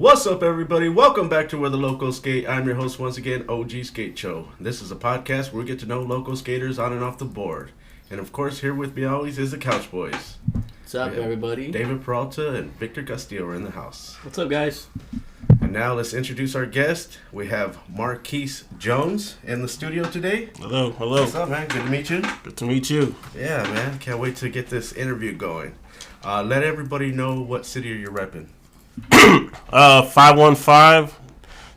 What's up, everybody? Welcome back to Where the Locals Skate. I'm your host once again, OG Skate Show. This is a podcast where we get to know local skaters on and off the board. And of course, here with me always is the Couch Boys. What's up, everybody? David Peralta and Victor Castillo are in the house. What's up, guys? And now let's introduce our guest. We have Marquis Jones in the studio today. Hello. What's up, man? Good to meet you. Good to meet you. Yeah, man. Can't wait to get this interview going. Let everybody know what city you're repping. 515.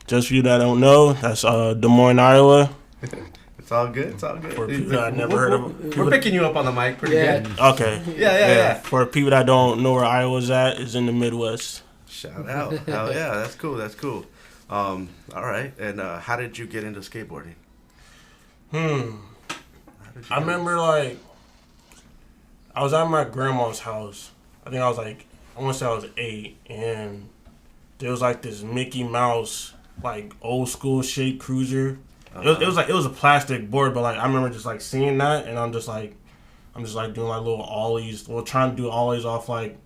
Just for you that don't know, that's Des Moines, Iowa. It's all good. It's all good. For people that I never heard of. We're picking you up on the mic pretty good. Okay. Yeah. For people that don't know where Iowa's at, it's in the Midwest. Shout out. Hell yeah, that's cool. All right. And how did you get into skateboarding? I remember, I was at my grandma's house. I think I want to say I was 8, and there was this Mickey Mouse, old school shape cruiser. It was a plastic board, but I remember just seeing that, and I'm just doing little ollies, trying to do ollies off like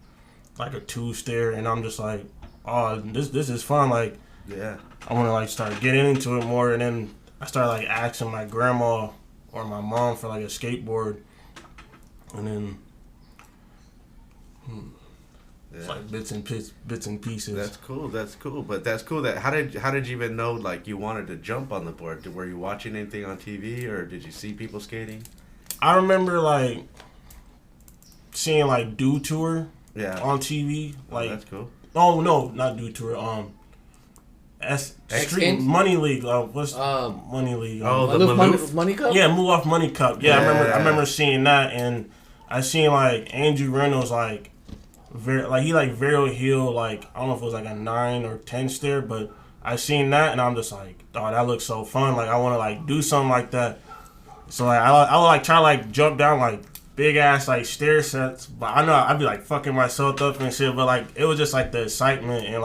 a two-stair, and I'm just oh, this is fun. Yeah, I want to start getting into it more, and then I started asking my grandma or my mom for a skateboard, and then. It's bits and pieces. That's cool. But that's cool. How did you even know you wanted to jump on the board? Were you watching anything on TV or did you see people skating? I remember seeing Do Tour on TV. That's cool. Oh no, not Do Tour. Street Money League. What's Money League? The Money Cup. Yeah, Move Off Money Cup. Yeah, I remember seeing that, and I seen Andrew Reynolds very heel, I don't know if it was a 9 or 10 stair, but I seen that and I'm just oh, that looks so fun. I want to do something like that. So I would try to jump down big ass stair sets, but I know I'd be fucking myself up and shit. But it was just the excitement and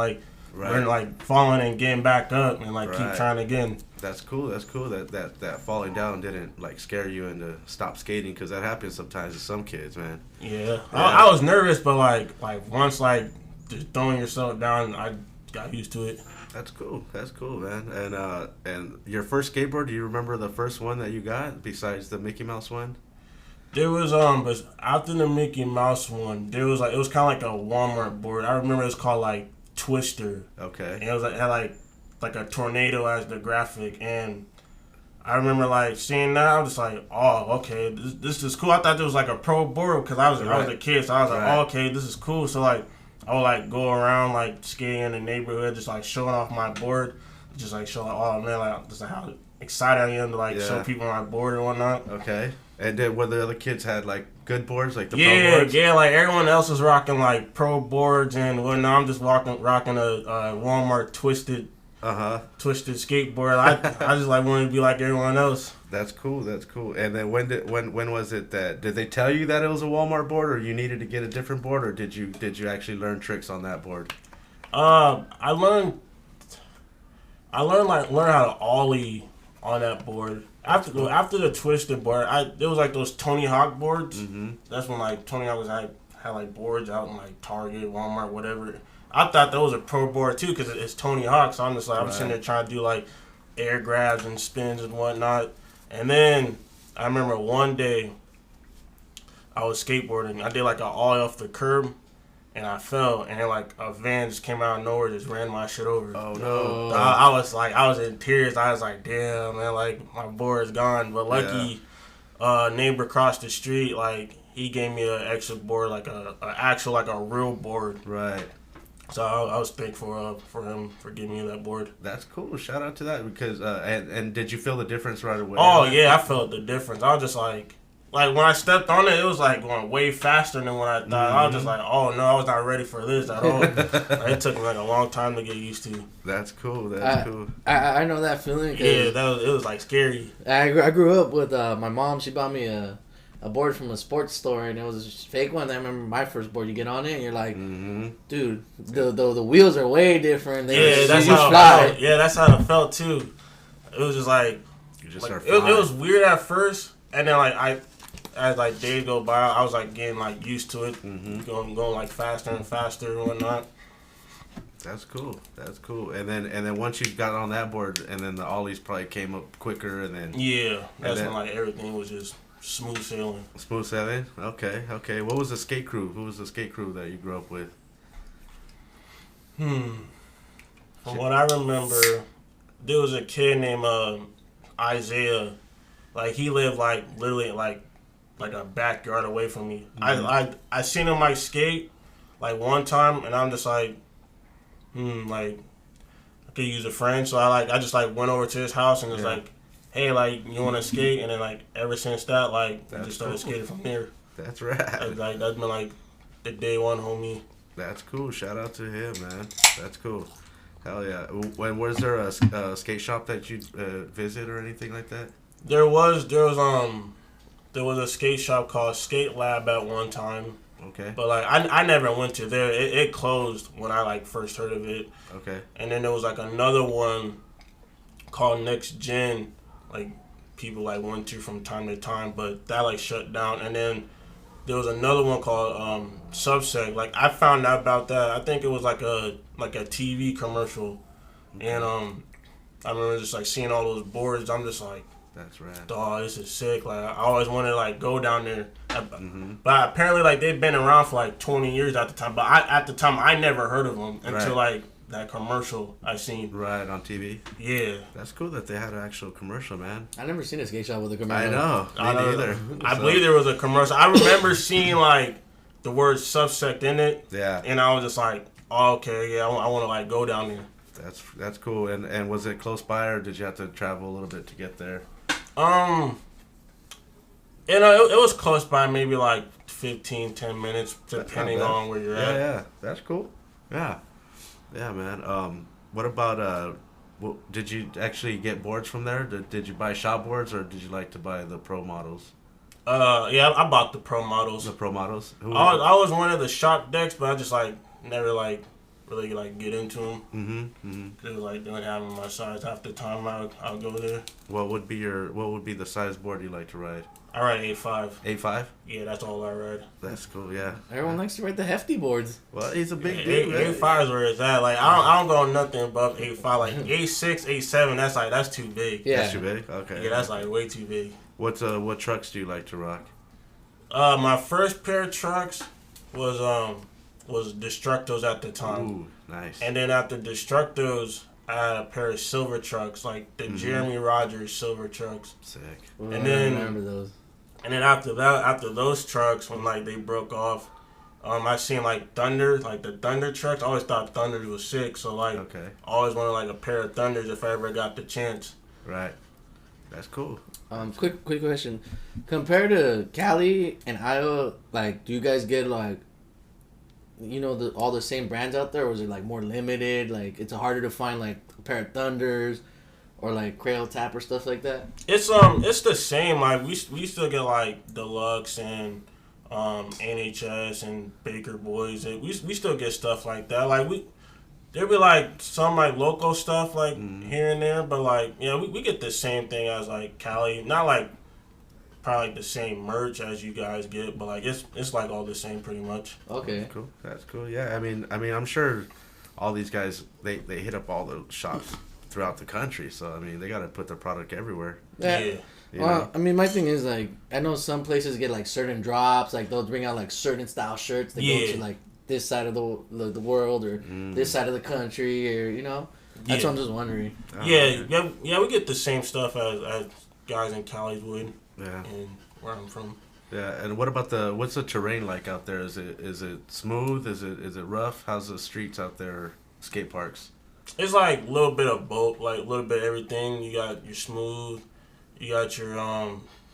right. falling and getting back up and right. keep trying again. That's cool. That falling down didn't scare you into stop skating, because that happens sometimes to some kids, man. Yeah. I was nervous, but once just throwing yourself down, I got used to it. That's cool, man. And your first skateboard, do you remember the first one that you got besides the Mickey Mouse one? There was but after the Mickey Mouse one, there was it was kind of a Walmart board. I remember it was called Twister. Okay. And it was had a tornado as the graphic, and I remember seeing that. I was just oh, okay, this is cool. I thought there was a pro board because I was a kid, so I was oh, okay, this is cool. So I would go around skating in the neighborhood, just showing off my board, just showing, oh man, just how excited I am to show people my board and whatnot. Okay. And then when the other kids had good boards, the pro boards? Yeah, everyone else was rocking pro boards and whatnot. I'm just rocking a Walmart twisted skateboard. I just wanted to be like everyone else. That's cool. And then when was it that did they tell you that it was a Walmart board, or you needed to get a different board, or did you actually learn tricks on that board? I learned learn how to ollie on that board. After the twisted board, there was those Tony Hawk boards. Mm-hmm. That's when Tony Hawk had boards out in Target, Walmart, whatever. I thought that was a pro board too, because it's Tony Hawk. So I'm just I'm sitting there trying to do air grabs and spins and whatnot. And then I remember one day I was skateboarding. I did an ollie off the curb, and I fell, and then a van just came out of nowhere, just ran my shit over. Oh no! I was in tears. I was damn, man, my board is gone. But lucky, neighbor across the street, he gave me an extra board, a real board. Right. So I was thankful for him for giving me that board. That's cool. Shout out to that, because and did you feel the difference right away? Oh yeah, I felt the difference. I was just when I stepped on it, it was going way faster than what I thought. Mm-hmm. I was just oh no, I was not ready for this at all. It took me a long time to get used to. That's cool. Cool. I know that feeling. Yeah, it was scary. I grew up with my mom. She bought me a board from a sports store, and it was a fake one. I remember my first board. You get on it, and you're mm-hmm. dude, the wheels are way different. That's how it felt. Yeah, that's how it felt too. It was just you just start it was weird at first, and then as days go by, I was getting used to it, mm-hmm. going faster and faster and whatnot. That's cool. That's cool. And then once you got on that board, and then the ollies probably came up quicker, and then Yeah, that's when like everything was just smooth sailing. Smooth sailing. Okay. Okay. What was the skate crew? Who was the skate crew that you grew up with? From what I remember, there was a kid named Isaiah. Like he lived like literally like a backyard away from me. I seen him like skate like one time, and I'm just like, like I could use a friend. So I just like went over to his house and was like, hey, like you want to skate? And then like ever since that, like I just started skating from there. That's right. Like that's been like the day one homie. That's cool. Shout out to him, man. That's cool. Hell yeah. When was there a skate shop that you visit or anything like that? There was a skate shop called Skate Lab at one time. Okay. But like I never went to there. It closed when I like first heard of it. Okay. And then there was like another one called Next Gen, like people like went to from time to time, but that like shut down. And then there was another one called Subsec. Like I found out about that. I think it was like a TV commercial, and I remember just like seeing all those boards. I'm just like, that's right. Dog, this is sick. Like I always wanted to like go down there, but apparently like they've been around for like 20 years at the time. But at the time I never heard of them until like that commercial I seen. Right, on TV. Yeah, that's cool that they had an actual commercial, man. I never seen a skate shop with a commercial. I know. Me neither. I believe there was a commercial. I remember seeing like the word Subsect in it. Yeah. And I was just like, oh, okay, yeah, I want to like go down there. That's cool. And was it close by, or did you have to travel a little bit to get there? You know, it was close by, maybe like 10 minutes, depending on where you're at. Yeah, that's cool. Yeah, man. What about did you actually get boards from there? Did you buy shop boards, or did you like to buy the pro models? Yeah, I bought the pro models. The pro models. I was one of the shop decks, but I just like never like really like get into them. Cause like they don't have my size half the time. I'll go there. What would be the size board you like to ride? I ride 8.5. 8.5? Yeah, that's all I ride. That's cool. Yeah. Everyone likes to ride the hefty boards. Well, he's a big dude. 8.5 is where it's at. Like I don't go nothing above 8.5. Like 8.6, 8.7. That's too big. Yeah. That's too big. Okay. Yeah, that's like way too big. What trucks do you like to rock? My first pair of trucks was Destructos at the time. Ooh, nice. And then after Destructos, I had a pair of silver trucks, like the Jeremy Rogers silver trucks. Sick. Ooh, and then I remember those. And then after those trucks, when like they broke off, I seen like Thunder, like the Thunder trucks. I always thought Thunder was sick, so like I always wanted like a pair of Thunders if I ever got the chance. Right. That's cool. Quick question. Compared to Cali and Iowa, like, do you guys get like, you know, all the same brands out there, or is it like more limited? Like, it's harder to find like a pair of Thunders, or like Crail Tap or stuff like that? It's the same. Like we still get like Deluxe and NHS and Baker Boys. And we still get stuff like that. Like there'll be like some like local stuff like here and there, but like we get the same thing as like Cali. Not like probably like the same merch as you guys get, but like it's like all the same pretty much. Okay. That's cool. Yeah, I mean I'm sure all these guys they hit up all the shops throughout the country, so I mean they got to put their product everywhere. Yeah. Well, I mean, my thing is like I know some places get like certain drops, like they'll bring out like certain style shirts that go to like this side of the world or this side of the country, or you know. That's what I'm just wondering. Yeah, we get the same stuff as guys in Cali would. Yeah. And where I'm from. Yeah, and what about what's the terrain like out there? Is it smooth? Is it rough? How's the streets out there? Skate parks. It's like a little bit of both, like a little bit of everything. You got your smooth, you got your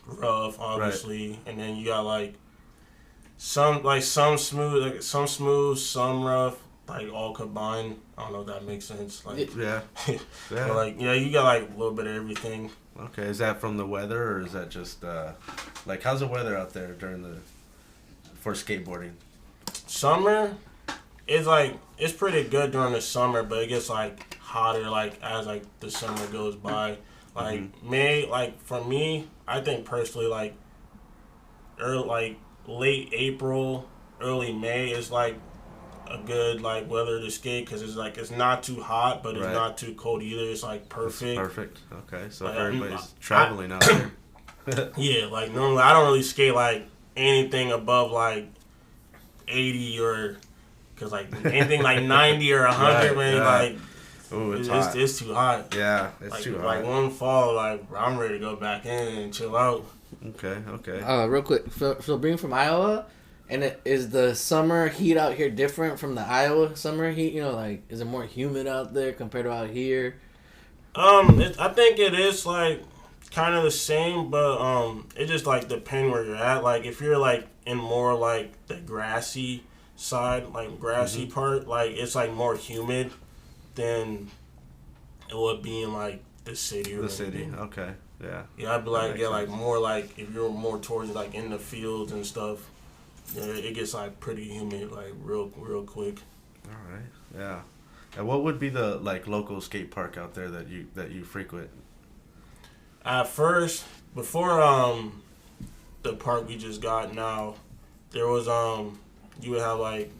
rough, obviously, and then you got like some smooth, some rough, like all combined. I don't know if that makes sense. Like yeah. But like you got like a little bit of everything. Okay, is that from the weather, or is that just like how's the weather out there for skateboarding? Summer, it's pretty good during the summer, but it gets like hotter like as like the summer goes by. Like May, like for me, I think personally like late April, early May is like a good like weather to skate because it's not too hot, but it's not too cold either. It's like perfect. It's perfect. Okay, so like, if everybody's traveling out there. Yeah, like normally I don't really skate like anything above like 80 or because like anything like 90 or 100, man, like. Ooh, it's too hot. Yeah, it's like, too hot. Like one fall, like I'm ready to go back in and chill out. Okay. Real quick, so being from Iowa, and is the summer heat out here different from the Iowa summer heat? You know, like is it more humid out there compared to out here? I think it is like kind of the same, but it just like depends where you're at. Like if you're like in more like the grassy side, like grassy part, like it's like more humid than it would be in like the city. Or the city, okay, yeah. Yeah, I'd be like like more like if you're more towards like in the fields and stuff, yeah, it gets like pretty humid like real quick. All right, yeah. And what would be the like local skate park out there that you frequent? At first, before the park we just got now, there was you would have like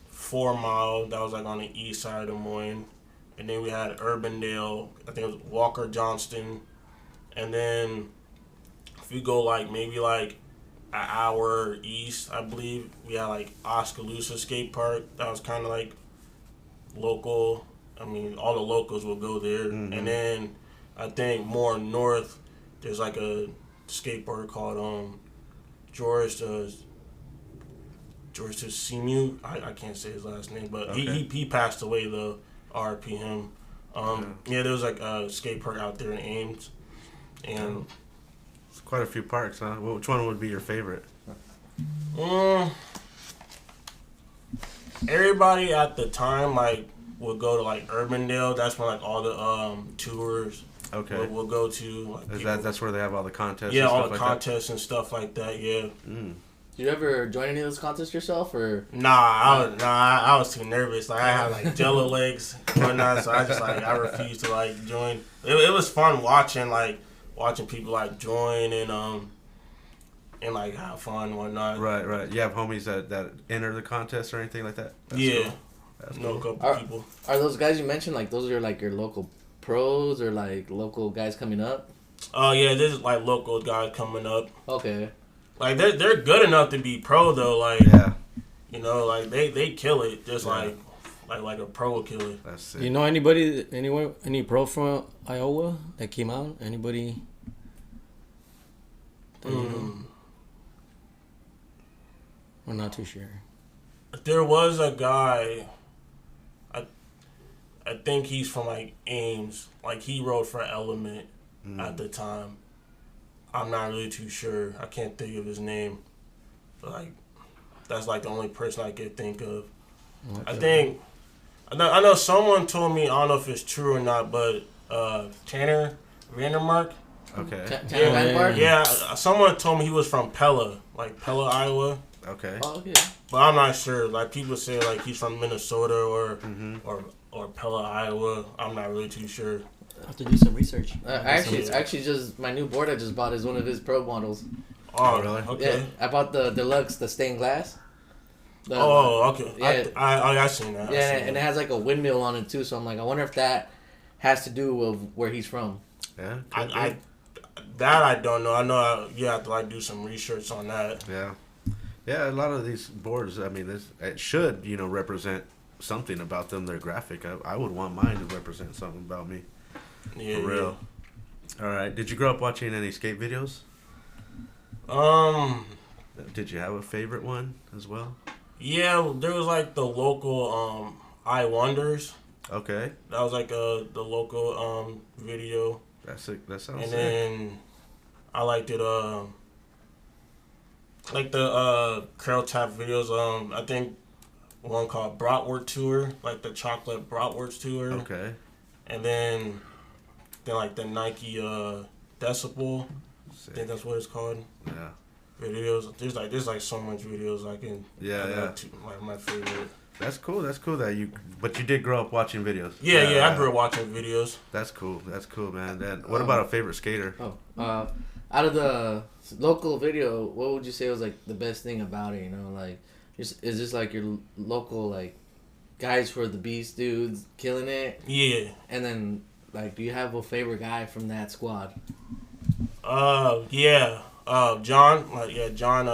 4 Mile, that was like on the east side of Des Moines, and then we had Urbandale, I think it was Walker Johnston, and then if you go like maybe like an hour east, I believe we had like Oskaloosa Skate Park. That was kind of like local. I mean, all the locals will go there, and then I think more north, there's like a skateboarder called George Simu. I can't say his last name, but he passed away though. R.P. him. Yeah, there was like a skate park out there in Ames, and it's quite a few parks, huh? Which one would be your favorite? Everybody at the time like would go to like Urbandale. That's where like all the tours will go to. Like, that's where they have all the contests? Yeah, and all stuff the like contests and stuff like that. Yeah. Did you ever join any of those contests yourself, or? I was too nervous. Like I had like jello legs and whatnot, so I refused to like join. It was fun watching people like join and like have fun and whatnot. Right. You have homies that enter the contest or anything like that? That's yeah. Cool. That's know cool. a couple people. Are those guys you mentioned like those are like your local pros or like local guys coming up? Oh yeah, this is like local guys coming up. Okay. Like they're good enough to be pro though. Like you know, like they kill it just like a pro will kill it. That's it. You know anybody anywhere any pro from Iowa that came out? Anybody? That you know? We're not too sure. There was a guy. I think he's from like Ames. Like he rode for Element at the time. I'm not really too sure. I can't think of his name. But like that's like the only person I could think of. Okay. I know someone told me, I don't know if it's true or not, but Tanner Vandermark. Okay. Tanner Vandermark? Yeah, someone told me he was from Pella, Iowa. Okay. Oh, okay. But I'm not sure. Like people say like he's from Minnesota or Pella, Iowa. I'm not really too sure. I have to do some research. Actually, just my new board I just bought is one of his pro models. Oh, really? Okay. Yeah, I bought the deluxe, the stained glass. Okay. Yeah. I seen that. Yeah, and it has like a windmill on it too. So I'm like, I wonder if that has to do with where he's from. Yeah. I don't know. I know you have to like do some research on that. Yeah. Yeah, a lot of these boards, I mean, it should, represent something about them. They're graphic. I would want mine to represent something about me. Yeah, for real. Yeah. All right. Did you grow up watching any skate videos? Did you have a favorite one as well? Yeah, there was like the local I Wonders. Okay. That was like the local video. That sounds sick. And then I liked it like the Trail Tap videos. I think one called Bratwurst Tour, like the chocolate Bratwurst Tour. Okay. And then like the Nike Decibel. Sick. I think that's what it's called. Yeah. Videos. There's like so much videos I can. Yeah. Like my favorite. That's cool. But you did grow up watching videos. Yeah. I grew up watching videos. That's cool, man. And what about a favorite skater? Out of the local video, what would you say was like the best thing about it? Like Is this like your local like guys for the beast dudes killing it? Yeah. And then like, do you have a favorite guy from that squad? Yeah. John. John.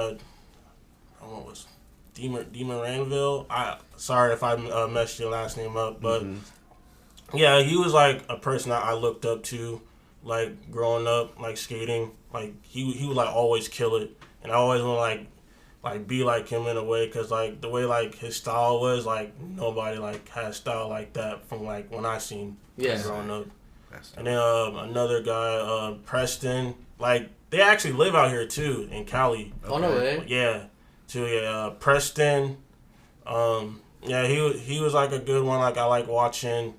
What was DeMoranville? Sorry if I messed your last name up, but yeah, he was like a person that I looked up to, like growing up, like skating. Like he would like always kill it, and I always want to like be like him in a way, cause like the way like his style was, like nobody like had style like that from like when I seen growing up. And then another guy, Preston, like they actually live out here too in Cali. Oh no way. Yeah, too. Yeah, Preston. Yeah, he was like a good one. Like I like watching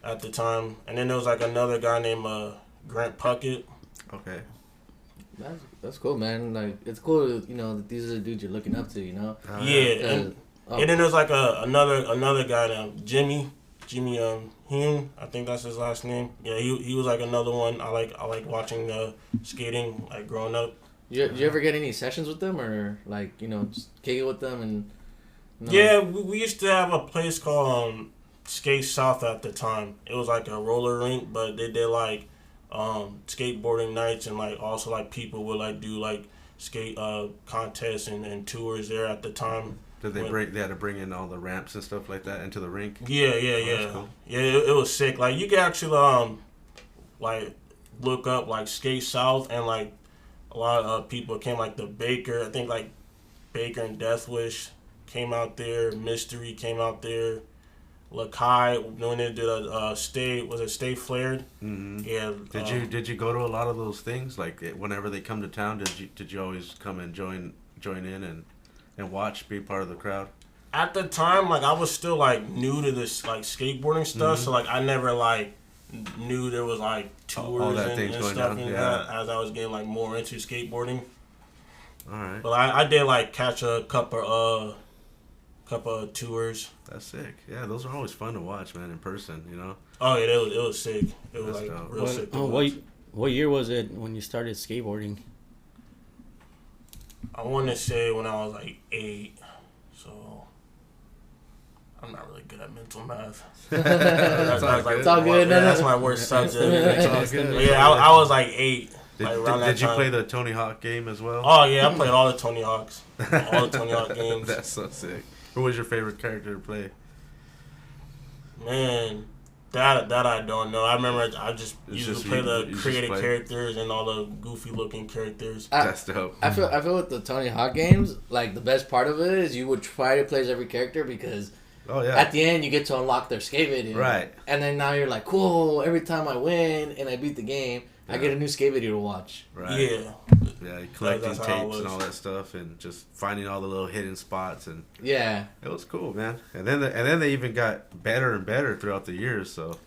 at the time. And then there was like another guy named Grant Puckett. Okay. That's cool, man. Like it's cool, you know, that these are the dudes you're looking up to, you know. Yeah, and then there's like another guy named Jimmy Hume. I think that's his last name. Yeah, he was like another one. I like watching skating like growing up. Did you ever get any sessions with them, or like, you know, just kick it with them and? You know? Yeah, we used to have a place called Skate South at the time. It was like a roller rink, but they did like skateboarding nights, and like also like people would like do like skate contests and tours there at the time. Did they they had to bring in all the ramps and stuff like that into the rink? Yeah. Cool. Yeah, it was sick. Like you could actually like look up like Skate South, and like a lot of people came, like the Baker. I think like Baker and Death Wish came out there. Mystery came out there. Lakai, when they did a Stay Flared? Mm-hmm. Yeah. Did you go to a lot of those things? Like whenever they come to town, did you always come and join in and watch, be part of the crowd? At the time, like I was still like new to this like skateboarding stuff, so like I never like knew there was like tours and stuff like that as I was getting like more into skateboarding. All right. But I did like catch a couple of tours. That's sick. Yeah, those are always fun to watch, man, in person, you know? Oh, yeah, it was sick. It was That's like dope. real sick to watch. What year was it when you started skateboarding? I want to say when I was like 8, so I'm not really good at mental math. That's all good. That's my worst subject. It's all good. Yeah, I was like 8. Did you play the Tony Hawk game as well? Oh, yeah, I played all the Tony Hawks. All the Tony Hawk games. That's so sick. Who was your favorite character to play? Man, that I don't know. I remember I just used to play the creative characters and all the goofy looking characters. That's dope. I feel with the Tony Hawk games, like the best part of it is you would try to play as every character, because at the end you get to unlock their skate video. Right. And then now you're like, cool, every time I win and I beat the game, I get a new skate video to watch. Right. Yeah. Yeah, collecting tapes and all that stuff, and just finding all the little hidden spots, and yeah, it was cool, man. And then they even got better and better throughout the years. So,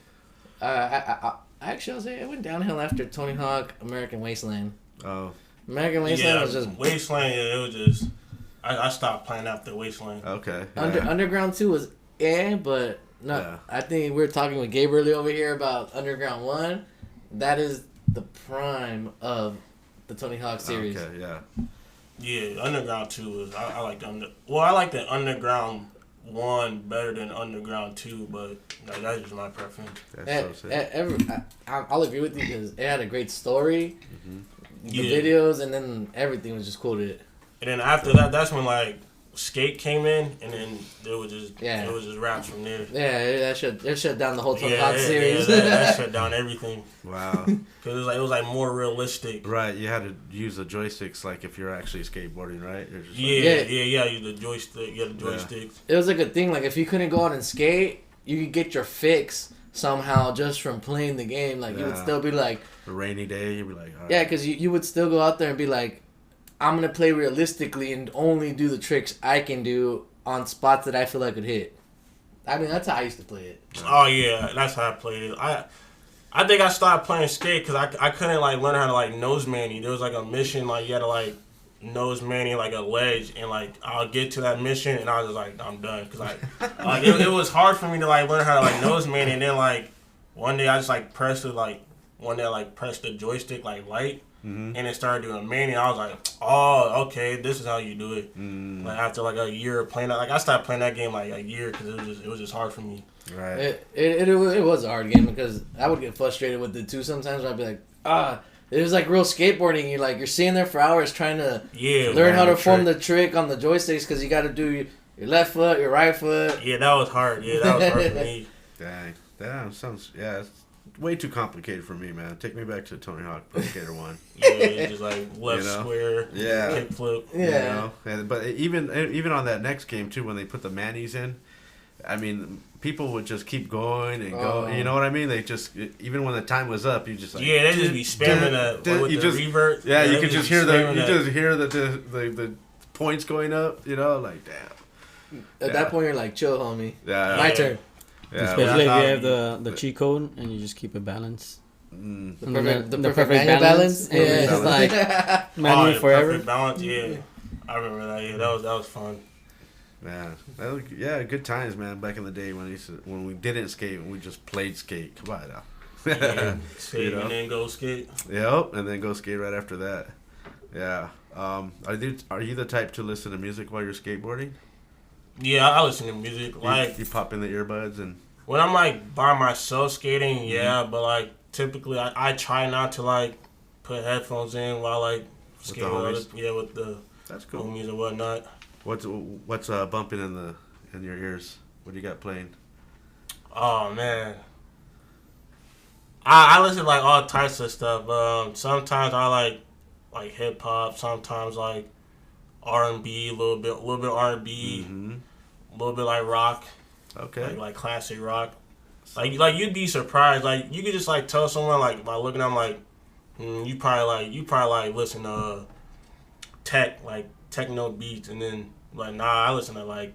actually, I'll say it went downhill after Tony Hawk American Wasteland. Oh, American Wasteland was just Wasteland. Yeah, it was just I stopped playing after Wasteland. okay. Underground 2 was but no, Yeah. I think we were talking with Gabe earlier over here about Underground 1. That is the prime of the Tony Hawk series. Okay, yeah. Yeah, Underground 2 was I like I like the Underground 1 better than Underground 2, but like, that's just my preference. That's so sick. I'll agree with you, because it had a great story, the videos, and then everything was just cool to it. And then after that, that's when like Skate came in, and then it was just raps from there. Yeah, that shut down the whole Tony Hawk series. Yeah, that shut down everything. Wow. Because it was like more realistic. Right, you had to use the joysticks, like if you're actually skateboarding, right? You're just Use the joystick. Yeah, the joysticks. It was a good thing. Like if you couldn't go out and skate, you could get your fix somehow just from playing the game. Like you would still be like a rainy day. You'd be like, all right. Yeah, because you would still go out there and be like, I'm going to play realistically and only do the tricks I can do on spots that I feel I could hit. I mean, that's how I used to play it. Oh, yeah. That's how I played it. I think I stopped playing skate because I couldn't, like, learn how to, like, nose manny. There was, like, a mission, like, you had to, like, nose manny, like, a ledge. And, like, I'll get to that mission, and I was just like, I'm done. Because, like, it was hard for me to, like, learn how to, like, nose manny. And then, like, one day I just, like, pressed the joystick, like, light. And it started doing manny. I was like, oh, okay, this is how you do it. Like after like a year of playing that, like I stopped playing that game like a year because it was just hard for me. Right. It was a hard game because I would get frustrated with it too sometimes. I'd be like, it was like real skateboarding. You're sitting there for hours trying to learn how to form the trick on the joysticks because you got to do your left foot, your right foot. Yeah, that was hard. Yeah, that was hard for me. Dang. That sounds, it's way too complicated for me, man. Take me back to Tony Hawk Pro Skater 1. Yeah, just like left square, kick flip. Yeah. But even on that next game, too, when they put the manis in, I mean, people would just keep going and go. You know what I mean? They just, even when the time was up, you just like... Yeah, they just be spamming that with the revert. Yeah, you could just hear the points going up, like, damn. At that point, you're like, chill, homie. Yeah. My turn. Yeah. Especially if you have the cheat code and you just keep it balanced. The perfect manual balance. Yeah, it's like manual forever. Perfect balance, yeah. I remember that. Yeah, that was fun. Yeah, good times, man. Back in the day when we didn't skate, we just played skate. Come on now. Skate and then go skate. Yep, and then go skate right after that. Yeah. Are you the type to listen to music while you're skateboarding? Yeah, I listen to music. Like you pop in the earbuds and. When I'm like by myself skating, but like typically I try not to like put headphones in while like skating with the that's cool homies and whatnot. What's bumping in your ears? What do you got playing? Oh man, I listen to like all types of stuff. Sometimes I like hip hop. Sometimes like R&B, a little bit R&B, a little bit like rock. Okay. Like classic rock. Like you'd be surprised. Like you could just like tell someone like by looking at them like, you probably listen to techno beats, and then like I listen to like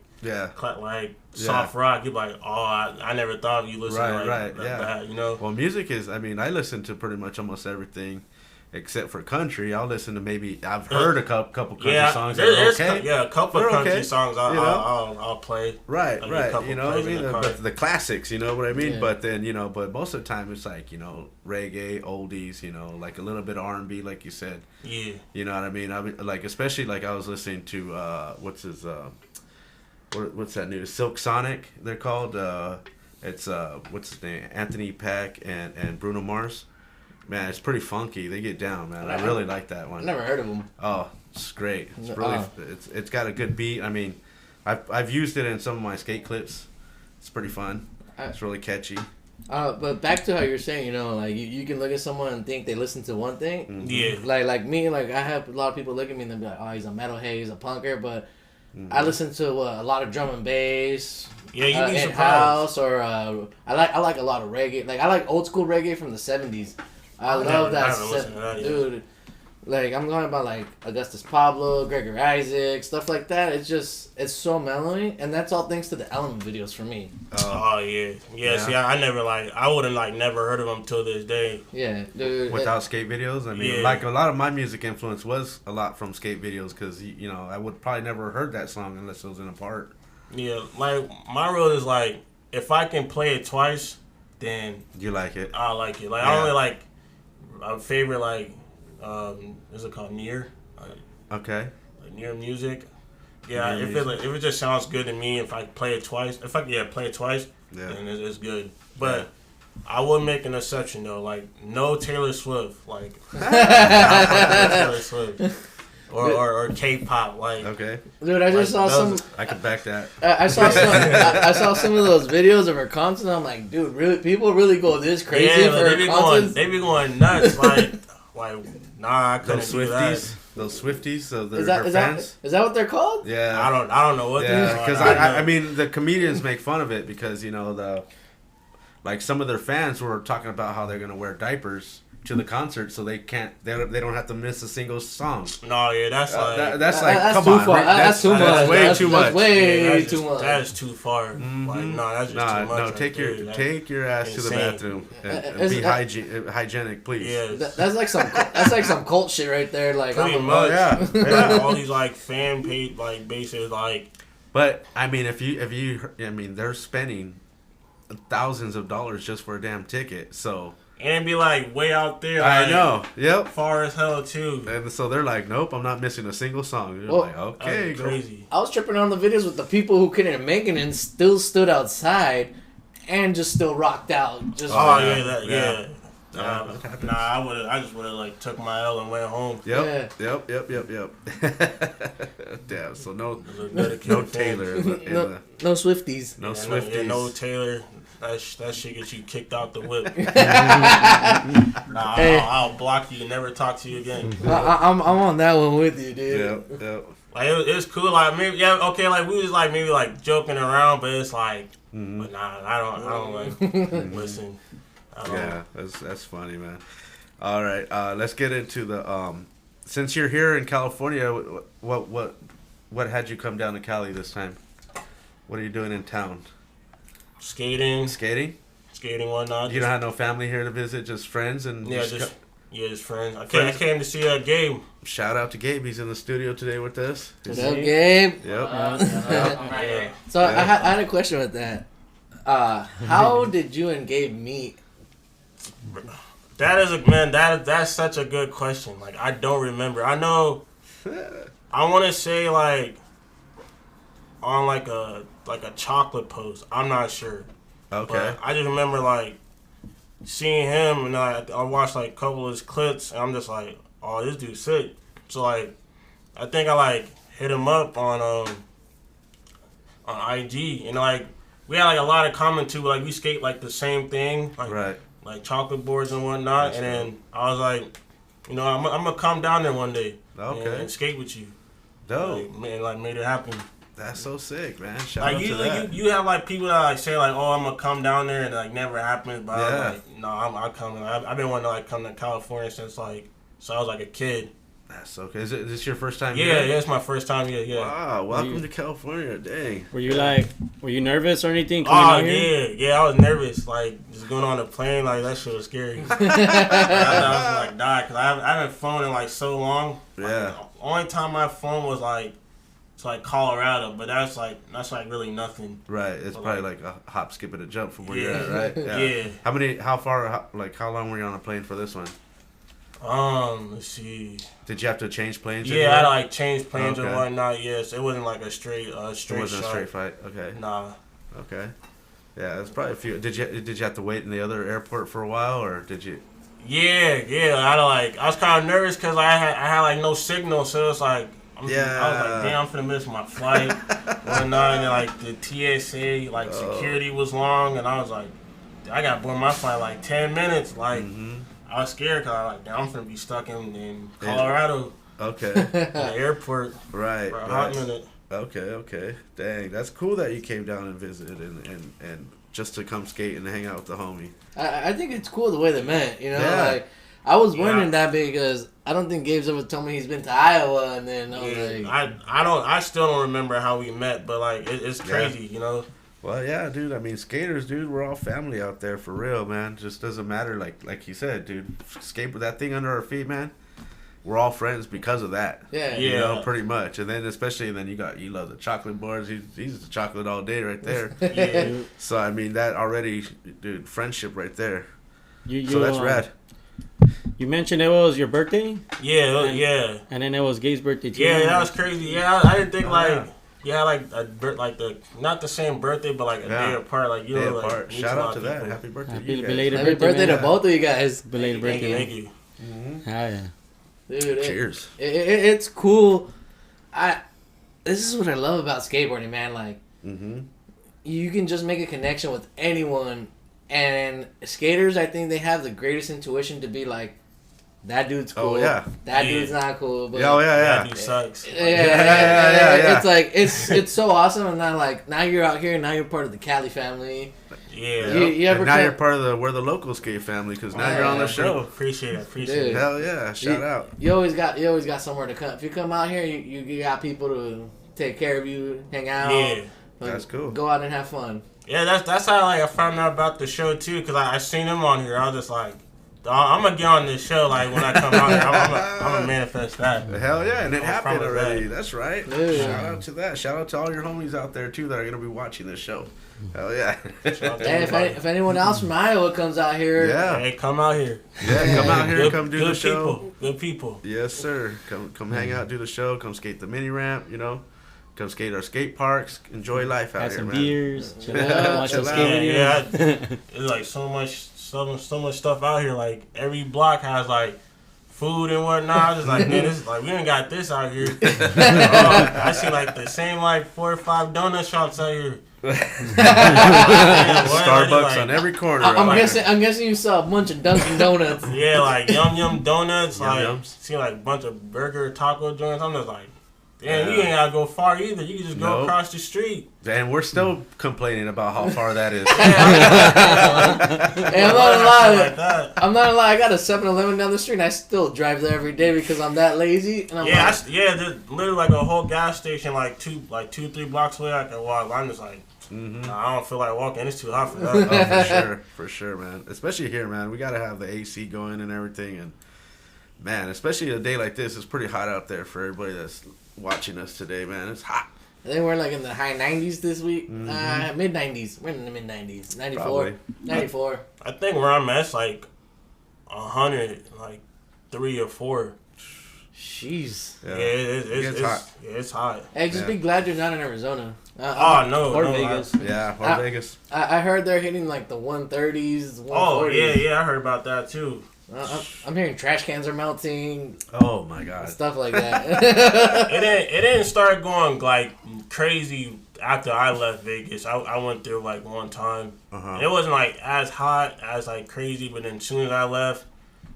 soft rock. You're like, oh, I never thought of you listening to that. Well, music is. I mean, I listen to pretty much almost everything. Except for country, I'll listen to I've heard a couple country songs that are okay. A couple of country songs I'll play. Right. You know what I mean? But the classics, you know what I mean? Yeah. But then, but most of the time it's like, reggae, oldies, like a little bit of R&B, like you said. Yeah. You know what I mean? Especially like I was listening to, what's that new? Silk Sonic, they're called. It's, what's his name? Anthony Pack and Bruno Mars. Man, it's pretty funky. They get down, man. I really like that one. I never heard of them. Oh, it's great. It's really it's got a good beat. I mean, I've used it in some of my skate clips. It's pretty fun. It's really catchy. But back to how you're saying, like you can look at someone and think they listen to one thing. Mm-hmm. Yeah. Like me, like I have a lot of people look at me and they'll be like, oh, he's a metalhead, he's a punker, but I listen to a lot of drum and bass. Yeah, you'd be surprised. House or I like a lot of reggae. Like I like old school reggae from the 70s. I love that, dude. Like I'm going about like Augustus Pablo, Gregory Isaac, stuff like that. It's so mellowing, and that's all thanks to the Element videos for me. Oh yeah. See, I would have never heard of them till this day. Yeah, dude. Without skate videos, I mean, like a lot of my music influence was a lot from skate videos because I would probably never heard that song unless it was in a part. Yeah, like my rule is like if I can play it twice, then you like it. I like it. Like I only like. My favorite, is it called Near? Okay. Like Near music. Yeah, if it just sounds good to me, if I play it twice, then it's good. But I would make an exception though, like no Taylor Swift, like Taylor Swift. Or K-pop, like okay, dude. I just saw some. I could back that. I saw some. I saw some of those videos of her concerts. I'm like, dude, really, people really go this crazy for her concerts. They be going nuts, like nah, I couldn't do that. Those Swifties, so they're fans. Is that what they're called? Yeah, I don't know what. Yeah, because I mean the comedians make fun of it because some of their fans were talking about how they're gonna wear diapers to the concert, so they don't have to miss a single song. No, yeah, that's like that's come too on, far. That's too much. That's way too much. That's way too much. That is too far. Mm-hmm. Like no, that's just too much. No, take your ass to the bathroom and be hygienic, please. Yeah, that's like some cult shit right there. Like pretty much. Yeah. All these like fan paid like bases like. But I mean, if you they're spending thousands of dollars just for a damn ticket, so. And it'd be like way out there. I like, know. Yep. Far as hell too. And so they're like, nope, I'm not missing a single song. You're Well, like, okay, That's go. crazy. I was tripping on the videos with the people who couldn't make it and still stood outside and just still rocked out. Just Oh yeah. yeah. Yeah, that happens. I just would have like took my L and went home. Yep. Yep. Damn. So no No Taylor. In no Swifties. no Yeah, Swifties. no Taylor. That shit gets you kicked out the whip. Hey. I'll block you and never talk to you again. I'm on that one with you, dude. Yep. Like it's cool. Like maybe like we was like maybe like joking around, but it's like, but nah, I don't like listen. I don't. Yeah, that's funny, man. All right, let's get into the since you're here in California, what had you come down to Cali this time? What are you doing in town? Skating, whatnot. You don't have no family here to visit, just friends and just friends. I Friends. came to see a game. Shout out to Gabe. He's in the studio today with us. What's up, Gabe? Yep. Yeah. So I had a question with that. How did you and Gabe meet? That's such a good question. Like I don't remember. I know. I want to say like on like a chocolate post. I'm not sure. Okay. But I just remember like seeing him and I watched like a couple of his clips and I'm just like, oh, this dude's sick. So like I think I like hit him up on IG and like we had like a lot of common too. Like we skate like the same thing. Like, Right. Like chocolate boards and whatnot. And then I was like, I'm gonna come down there one day. Okay. And skate with you. Dope. Like made it happen. That's so sick, man. Shout Like out to usually that. you have like people that like say like, oh, I'm gonna come down there and like never happens. But Yeah. I'm like, no, I'm coming. I've been wanting to like come to California since I was like a kid. That's okay. Is this your first time Yeah, here? it's my first time. Yeah. Wow, welcome to California. Dang. Were you nervous or anything Oh coming out here? yeah. I was nervous. Like just going on a plane, like that shit was scary. I was like, die, cause I haven't flown in like so long. Yeah. Like, the only time my phone was like to like Colorado, but that's like really nothing. Right. It's But, probably like a hop, skip, and a jump from where you're Yeah. at, right? Yeah. How long were you on a plane for this one? Let's see. Did you have to change planes? Yeah, I had to like change planes Okay. and whatnot. Yes, it wasn't like a straight It wasn't shot. a straight fight. Okay. Nah. Okay. Yeah, it's probably a few. Did you have to wait in the other airport for a while, or did you? Yeah. I was kind of nervous because I had like no signal, so it's like. I was like, damn, I'm finna miss my flight. Whatnot, and then like the TSA, like security was long, and I was like, I got board my flight like 10 minutes. Like, I was scared because I was like, damn, I'm finna be stuck in Colorado. Okay. In the airport Right. for a hot minute. Okay. Dang, that's cool that you came down and visited and just to come skate and hang out with the homie. I think it's cool the way they met. You know, Yeah. like I was wondering that because I don't think Gabe's ever told me he's been to Iowa, and then I was like, I still don't remember how we met, but like it's crazy, you know. Well, yeah, dude. I mean, skaters, dude. We're all family out there for real, man. Just doesn't matter. Like you said, dude. Skate with that thing under our feet, man. We're all friends because of that. yeah, You know, pretty much. And then you love the chocolate bars. He's the chocolate all day right there. Yeah. So I mean that already, dude. Friendship right there. You, So that's rad. You mentioned it was your birthday, Yeah. and then it was Gabe's birthday too. Yeah, that was crazy. Yeah, I didn't think like not the same birthday, but like a day apart. Like Day like, apart. meet Shout a lot out to of that. people. Happy birthday. Happy to you guys. belated happy birthday to man. both of you guys, Belated Thank birthday. you. Yeah. dude. Cheers. It's cool. This is what I love about skateboarding, man. Like, you can just make a connection with anyone, and skaters, I think they have the greatest intuition to be like, that dude's cool. Oh, yeah. That dude's not cool. But Oh yeah, That yeah. dude sucks. yeah. It's like it's so awesome, and then like now you're out here, now you're part of the Cali family. Yeah. You ever and now come- you're part of the Locals Sk8 family because now you're on the show. Appreciate it. Dude. Hell yeah! Shout out. You always got somewhere to come. If you come out here, you got people to take care of you, hang out. Yeah. That's cool. Go out and have fun. Yeah, that's how like I found out about the show too, cause I seen him on here. I was just like, I'm gonna get on this show like when I come out here. I'm gonna manifest that. Hell yeah, and it I happened promise already. that. That's right. Yeah. Shout out to that. Shout out to all your homies out there too that are gonna be watching this show. Hell yeah. Shout out to Hey, if anyone else from Iowa comes out here, Yeah. Hey, come out here. Yeah, come out here, Good, come do good the show. people. Good people. Yes, sir. Come hang out, do the show. Come skate the mini ramp. You know, come skate our skate parks. Enjoy life out Have here, some man. beers, chill out, watch some Chill skate out. videos. It's like so much stuff out here. Like every block has like food and whatnot. It's like, man, this is like we ain't got this out here. I see like the same like 4 or 5 donut shops out here. Starbucks on every corner. I'm guessing you saw a bunch of Dunkin' Donuts. Yeah, like Yum Donuts, Yum like Yums. see like a bunch of burger taco joints. I'm just like, damn, you ain't gotta go far either. You can just go Nope. across the street. And we're still complaining about how far that is. Hey, I'm not gonna lie. Like that. I'm not gonna lie. I got a 7-Eleven down the street, and I still drive there every day because I'm that lazy. And I'm Yeah, like, there's literally like a whole gas station like 2-3 blocks away. I can walk. I'm just like, nah, I don't feel like walking. It's too hot for that. Oh, for sure, man. Especially here, man. We gotta have the AC going and everything, and man, especially a day like this, it's pretty hot out there for everybody that's watching us today, man. It's hot. I think we're like in the high 90s this week. Mm-hmm. Mid 90s. We're in the mid 90s. 94. Probably. 94. I think where I'm at, it's like 100, like 3 or 4. Jeez. Yeah, It's hot. Yeah, it's hot. Hey, just Yeah. be glad you're not in Arizona. No, Or no, Vegas. Yeah, or Vegas. I heard they're hitting like the 130s, 140s. Oh yeah, I heard about that too. I'm hearing trash cans are melting, Oh my God. stuff like that. It didn't start going like crazy after I left Vegas. I went there like one time. It wasn't like as hot as like crazy, but then as soon as I left,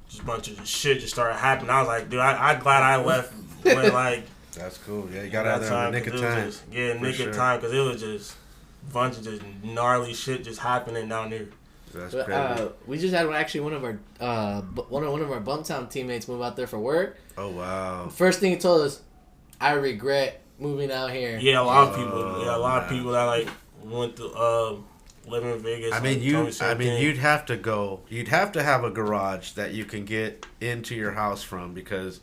just a bunch of shit just started happening. I was like, dude, I'm glad I left when like That's cool. Yeah, you got out there in the nick of 'cause it was time. just- yeah, For nick sure. of time, because it was just a bunch of just gnarly shit just happening down there. That's But, crazy. we just had one of our one of our Bumptown teammates move out there for work. Oh wow. First thing he told us, I regret moving out here. Yeah, a lot of people. Oh, A lot of man. people that like went to live in Vegas. I mean, like, told me the same thing. you'd have to go. You'd have to have a garage that you can get into your house from, because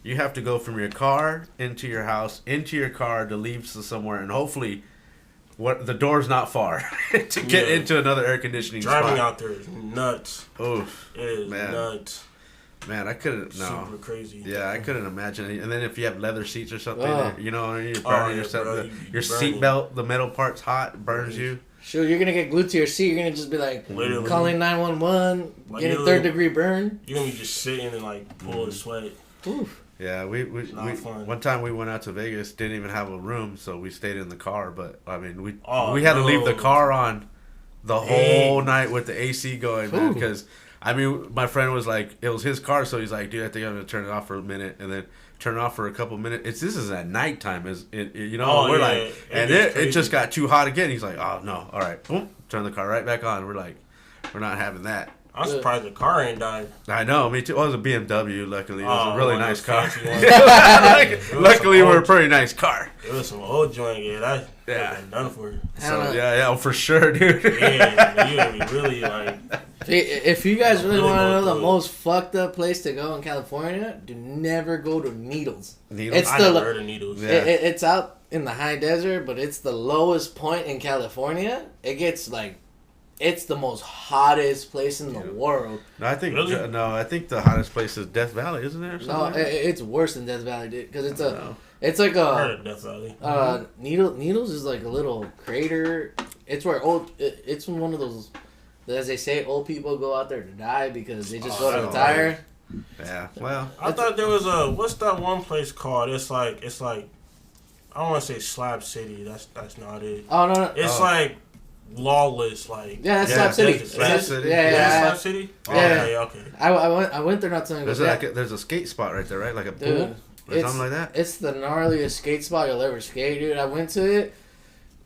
you have to go from your car into your house, into your car to leave to somewhere, and hopefully, the door's not far to get into another air conditioning Driving spot. out there is nuts. Oof, It is Man. nuts. man, I couldn't. No. Super crazy. Yeah, I couldn't imagine it. And then if you have leather seats or something, Oh. you know, you're burning yeah, yourself. bro, your you're seat burning. belt, the metal part's hot, burns you. Sure, you're gonna get glued to your seat. You're gonna just be like Literally. calling 911, Like, getting literally. 3rd-degree burn. You're gonna be just sitting and like pull a sweat. Oof. Yeah, we not fun. one time we went out to Vegas, didn't even have a room, so we stayed in the car. But I mean, we Oh, had to leave the no. car on the whole night with the AC going, man. Ooh. Because I mean, my friend was like, it was his car, so he's like, dude, I think I'm gonna turn it off for a minute, and then turn it off for a couple minutes. This is at nighttime, you know. Oh, we're yeah, like, it and gets it crazy. just got too hot again. He's like, oh no, all right, boom, turn the car right back on. We're like, we're not having that. I'm surprised the car ain't died. I know, me too. Well, it was a BMW, luckily. It was Oh, a really one of nice those car. fancy ones. Luckily, some we're a old- pretty nice car. It was some old joint. Yeah, that Yeah. been done for. So, yeah, for sure, dude. Yeah, you gotta be really like. If you guys really Really want to know go the through it. most fucked up place to go in California, do never go to Needles. Needles? It's I the never heard of needles. Yeah. it's out in the high desert, but it's the lowest point in California. It gets like, it's the most hottest place in the world. No, I think Really? I think the hottest place is Death Valley, isn't it? Or No, something? it's worse than Death Valley, dude. Because it's No. it's like I heard a of Death Valley. Needles is like a little crater. It's where it's one of those, as they say, old people go out there to die because they just go to Oh, retire. Yeah. Well, I thought there was what's that one place called? It's like I don't want to say Slab City. That's not it. Oh no, It's Oh. like lawless, like yeah, that's Yeah, Slap City. that's Slap City. Yeah, Is yeah, that yeah. Slab City? Oh, Yeah. okay. I went there not so long ago. there's there's a skate spot right there, right? Like a pool Dude, or something like that. It's the gnarliest skate spot you'll ever skate, dude. I went to it.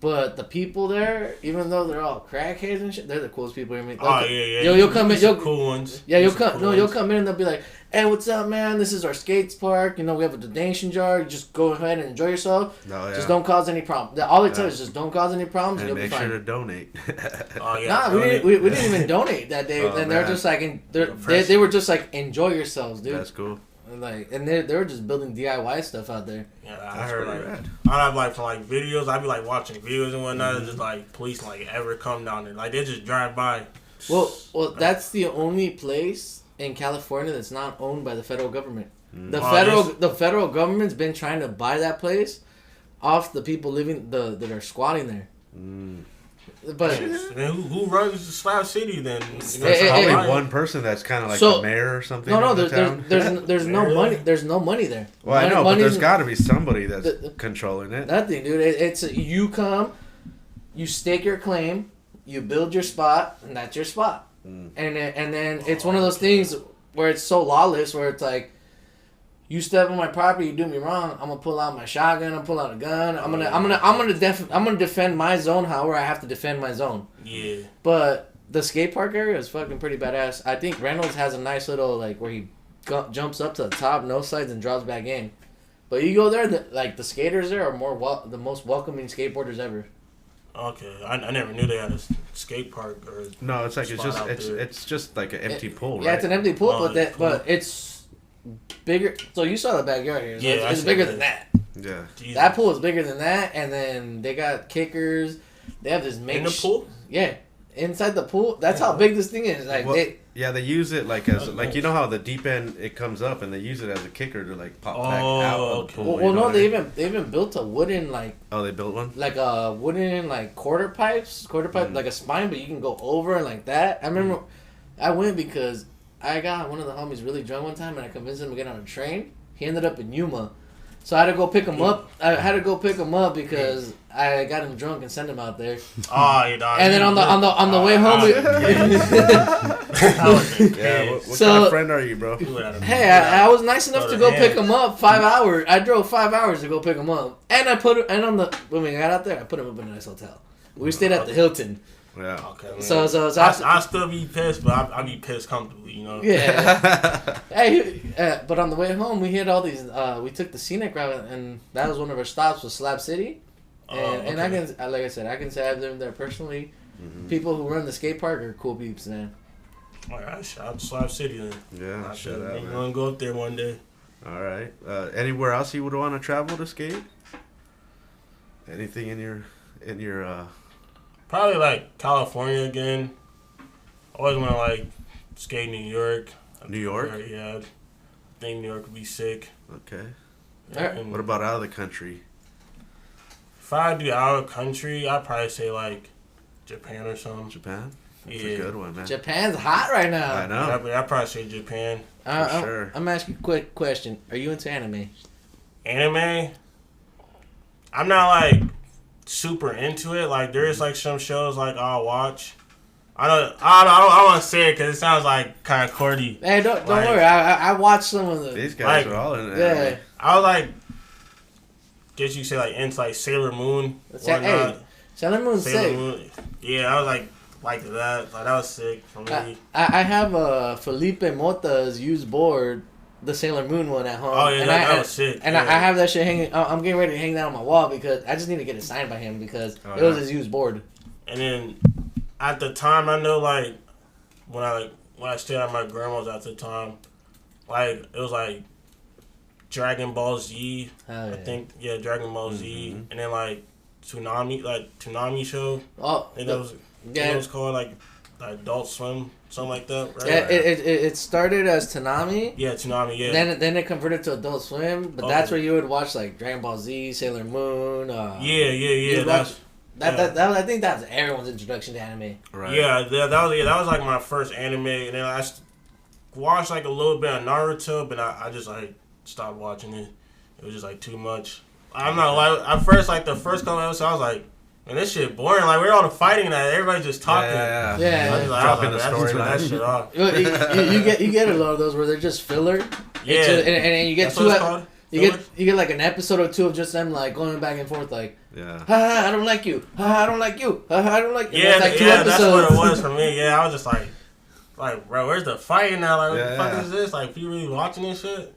But the people there, even though they're all crackheads and shit, they're the coolest people you meet. Oh yeah. You'll come in. You'll cool ones. Yeah, you'll come. No, you'll come in and they'll be like, "Hey, what's up, man? This is our skates park. You know, we have a donation jar. You just go ahead and enjoy yourself. Just don't cause any problems. All they tell is just don't cause any problems. And you'll make be fine." sure to donate. Oh yeah. Nah, we didn't even donate that day. And they're just like, they were just like, enjoy yourselves, dude. That's cool. Like, and they were just building DIY stuff out there. Yeah, I heard I have like from like videos. I'd be like watching videos and whatnot. Mm-hmm. Just like police like ever come down there. Like they just drive by. Well, that's the only place in California that's not owned by the federal government. The federal government's been trying to buy that place off the people that are squatting there. But who runs the Slab City then? There's probably one person that's kind of like the mayor or something. No, there's no money. There's no money there. Well, I know, but there's got to be somebody that's controlling it. Nothing, dude. It's you come, you stake your claim, you build your spot, and that's your spot. And then it's one of those things where it's so lawless, where it's like, you step on my property, you do me wrong, I'm gonna pull out my shotgun, I'm gonna pull out a gun, I'm gonna defend my zone however I have to defend my zone. Yeah. But the skate park area is fucking pretty badass. I think Reynolds has a nice little like where he jumps up to the top, no sides, and drops back in. But you go there, the skaters there are the most welcoming skateboarders ever. Okay, I never knew they had a skate park or. No, it's like it's just like an empty pool. Right? Yeah, it's an empty pool, but it's bigger. So you saw the backyard here. So yeah, it's bigger than that. Yeah. Jesus. That pool is bigger than that, and then they got kickers. They have this in the pool. Yeah, inside the pool. That's how big this thing is. Like they use it like as like you know how the deep end it comes up and they use it as a kicker to like pop back out of the pool. Well, no, they even built a wooden like. Oh, they built one. Like a wooden like quarter pipe like a spine, but you can go over and like that. I remember I went because I got one of the homies really drunk one time and I convinced him to get on a train. He ended up in Yuma. So I had to go pick him up. I had to go pick him up because I got him drunk and sent him out there. Oh, you know. And then on the way home, what kind of friend are you, bro? Hey, I was nice enough to go pick him up 5 hours. I drove 5 hours to go pick him up, and when we got out there, I put him up in a nice hotel. We stayed at the Hilton. Yeah. Okay. Man. So I still be pissed, but I be pissed comfortably, you know. Yeah. Hey, but on the way home, we hit all these. We took the scenic route, and that was one of our stops was Slab City. And I can, like I said, I can say I've lived there personally. Mm-hmm. People who run the skate park are cool peeps, man. All right, shout out to Slab City then. Yeah, shout out. I'm gonna go up there one day. All right. Anywhere else you would want to travel to skate? Anything in your Probably like California again. Always want to like skate New York. New York? Yeah, I think New York would be sick. Okay. Yeah, what about out of the country? If I do out of the country, I'd probably say like Japan or something. Japan? That's a good one, man. Japan's hot right now. I know. I'd probably say Japan. For sure. I'm asking a quick question. Are you into anime? Anime? I'm not like super into it. Like there is like some shows like I'll watch. I don't want to say it because it sounds like kind of corny. Hey, don't worry. I watched some of the. These guys are all in it. Yeah. I was like, guess you say like into like Sailor Moon. Hey, Sailor Moon's sick. Yeah, I was like that. Like that was sick for me. I have Felipe Mota's used board. The Sailor Moon one at home. Oh yeah, that was sick. And I have that shit hanging. I'm getting ready to hang that on my wall because I just need to get it signed by him because it was his used board. And then at the time, I know like when I stayed at my grandma's at the time, like it was like Dragon Ball Z. I think Dragon Ball Z, and then like Tsunami show. Oh, I think that was it was called like Adult Swim. Something like that, right? Yeah, it started as Toonami. Yeah, Toonami, yeah. Then it converted to Adult Swim, but that's where you would watch like Dragon Ball Z, Sailor Moon. Yeah. I think that was everyone's introduction to anime. Right. Yeah, that was like my first anime, and then I watched like a little bit of Naruto, but I just like stopped watching it. It was just like too much. I'm not like at first like the first couple episodes I was like, man, this shit boring. Like we're all fighting that everybody's just talking. Yeah. Dropping the storyline. That shit off. You get a lot of those where they're just filler. Yeah. And you get You get like an episode or two of just them like going back and forth like, Yeah. ha, I don't like you. Ha, I don't like you. Ha, I don't like you. Yeah, That's like 2 that's episodes. what it was for me. Yeah, I was just like, bro, where's the fighting now? Like, what the fuck is this? Like, you really watching this shit?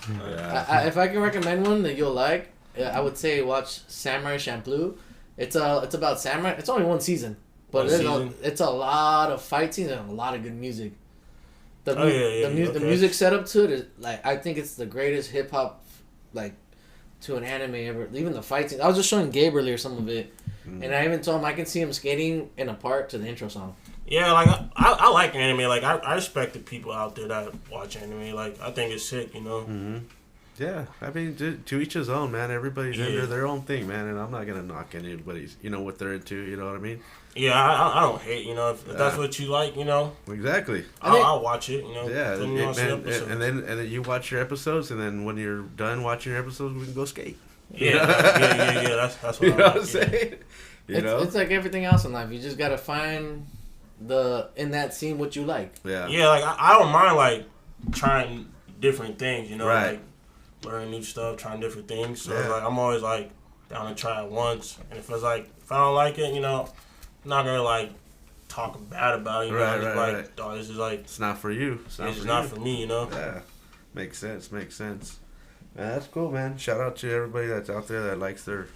Yeah. If I can recommend one that you'll like, I would say watch Samurai Champloo. It's about samurai. It's only 1 season, but it's a lot of fight scenes and a lot of good music. The music setup to it is like, I think it's the greatest hip hop like to an anime ever. Even the fight scenes. I was just showing Gabe earlier some of it, and I even told him I can see him skating in a part to the intro song. Yeah, like I like anime. Like I respect the people out there that watch anime. Like I think it's sick, you know. Mm-hmm. Yeah, I mean, to each his own, man. Everybody's into their own thing, man, and I'm not gonna knock anybody's, what they're into. You know what I mean? Yeah, I don't hate, if that's what you like, Exactly. I'll watch it, Yeah, and then you watch your episodes, and then when you're done watching your episodes, we can go skate. Yeah. That's what you know what I'm saying. It's like everything else in life. You just gotta find in that scene what you like. Yeah. Yeah, like I don't mind like trying different things, right. like learning new stuff, trying different things. So Yeah. like I'm always like down to try it once, and if I don't like it, I'm not gonna like talk bad about it. Right. Oh, this is like it's not for you. It's not for me. Yeah, makes sense. Man, that's cool, man. Shout out to everybody that's out there that likes their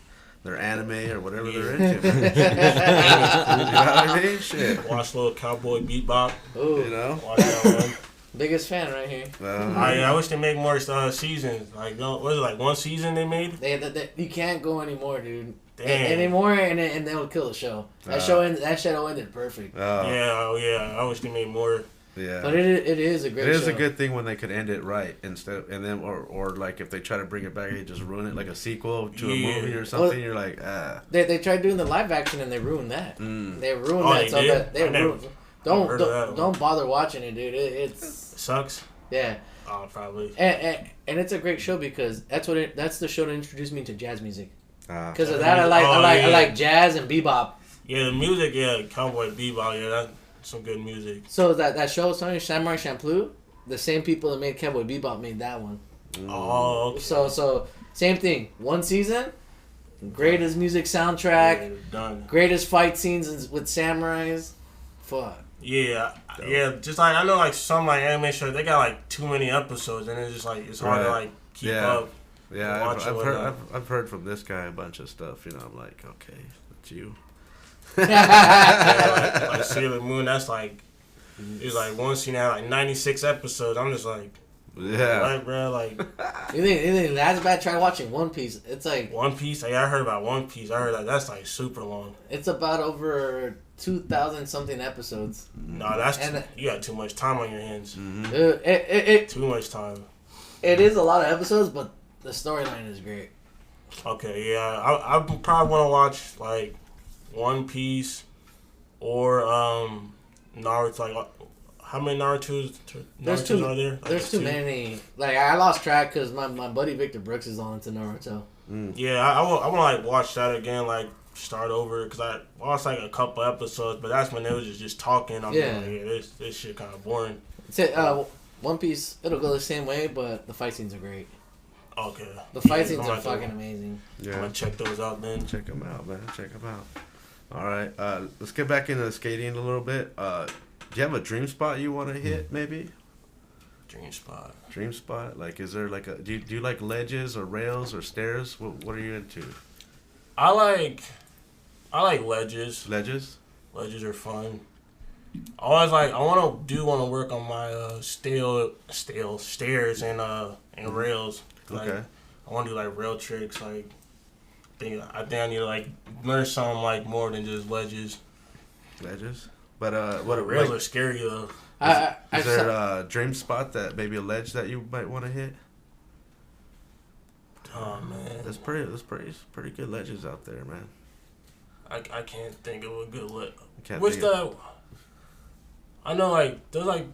anime or whatever they're into. Man. You know what I mean? Shit. Watch a little Cowboy Bebop. Ooh. Watch that one. Biggest fan right here. I wish they make more seasons. Like, was it like 1 season they made? You can't go anymore, dude. Damn. Anymore, and they'll kill the show. That show ended perfect. Yeah. I wish they made more. Yeah. But it is a great show. It is a good thing when they could end it right or like if they try to bring it back, they just ruin it like a sequel to a movie or something. Well, you're like, They tried doing the live action and they ruined that. They ruined that. They did? They ruined. Don't bother watching it, dude. It sucks. Yeah. Oh, probably. And it's a great show because that's the show that introduced me to jazz music. Because of that, I like jazz and bebop. Yeah, the music, Cowboy Bebop, that's some good music. So that show, Samurai Champloo, the same people that made Cowboy Bebop made that one. Oh, okay. So same thing. 1 season, greatest music soundtrack, greatest fight scenes with samurais. Fuck. Yeah. Just like I know, like some like anime shows, they got like too many episodes, and it's just like it's hard to like keep up. Yeah, I've heard from this guy a bunch of stuff. I'm like, okay, that's you. like Sailor Moon, that's like it's like 1 scene had like 96 episodes. I'm just like, yeah, bro, like. You think that's bad? Try watching One Piece. It's like One Piece. I heard about One Piece. I heard that's like super long. It's about over 2,000 something episodes. No, you got too much time on your hands. Mm-hmm. Too much time. It is a lot of episodes, but the storyline is great. Okay, yeah, I probably want to watch like One Piece or Naruto. Like, how many Naruto's are there? There's too many. Like I lost track because my buddy Victor Brooks is on into Naruto. Yeah, I want to like watch that again, like start over because I watched like a couple episodes, but that's when they was just talking. I'm like, this shit kind of boring. One Piece, it'll go the same way, but the fight scenes are great. Okay. The fight scenes are fucking amazing. Yeah. I'm gonna check those out, man. Check them out, man. Check them out. All right. Let's get back into skating a little bit. Do you have a dream spot you want to hit, maybe? Dream spot. Dream spot? Like, is there like a... Do you like ledges or rails or stairs? What are you into? I like ledges. Ledges? Ledges are fun. I want to work on my stairs and rails. Like, okay. I want to do like rail tricks. Like, I think I need to like learn something like more than just ledges. Ledges, but what rails are scary though. Is there a dream spot that maybe a ledge that you might want to hit? Oh man, there's pretty good ledges out there, man. I can't think of a good ledge. I know like there's like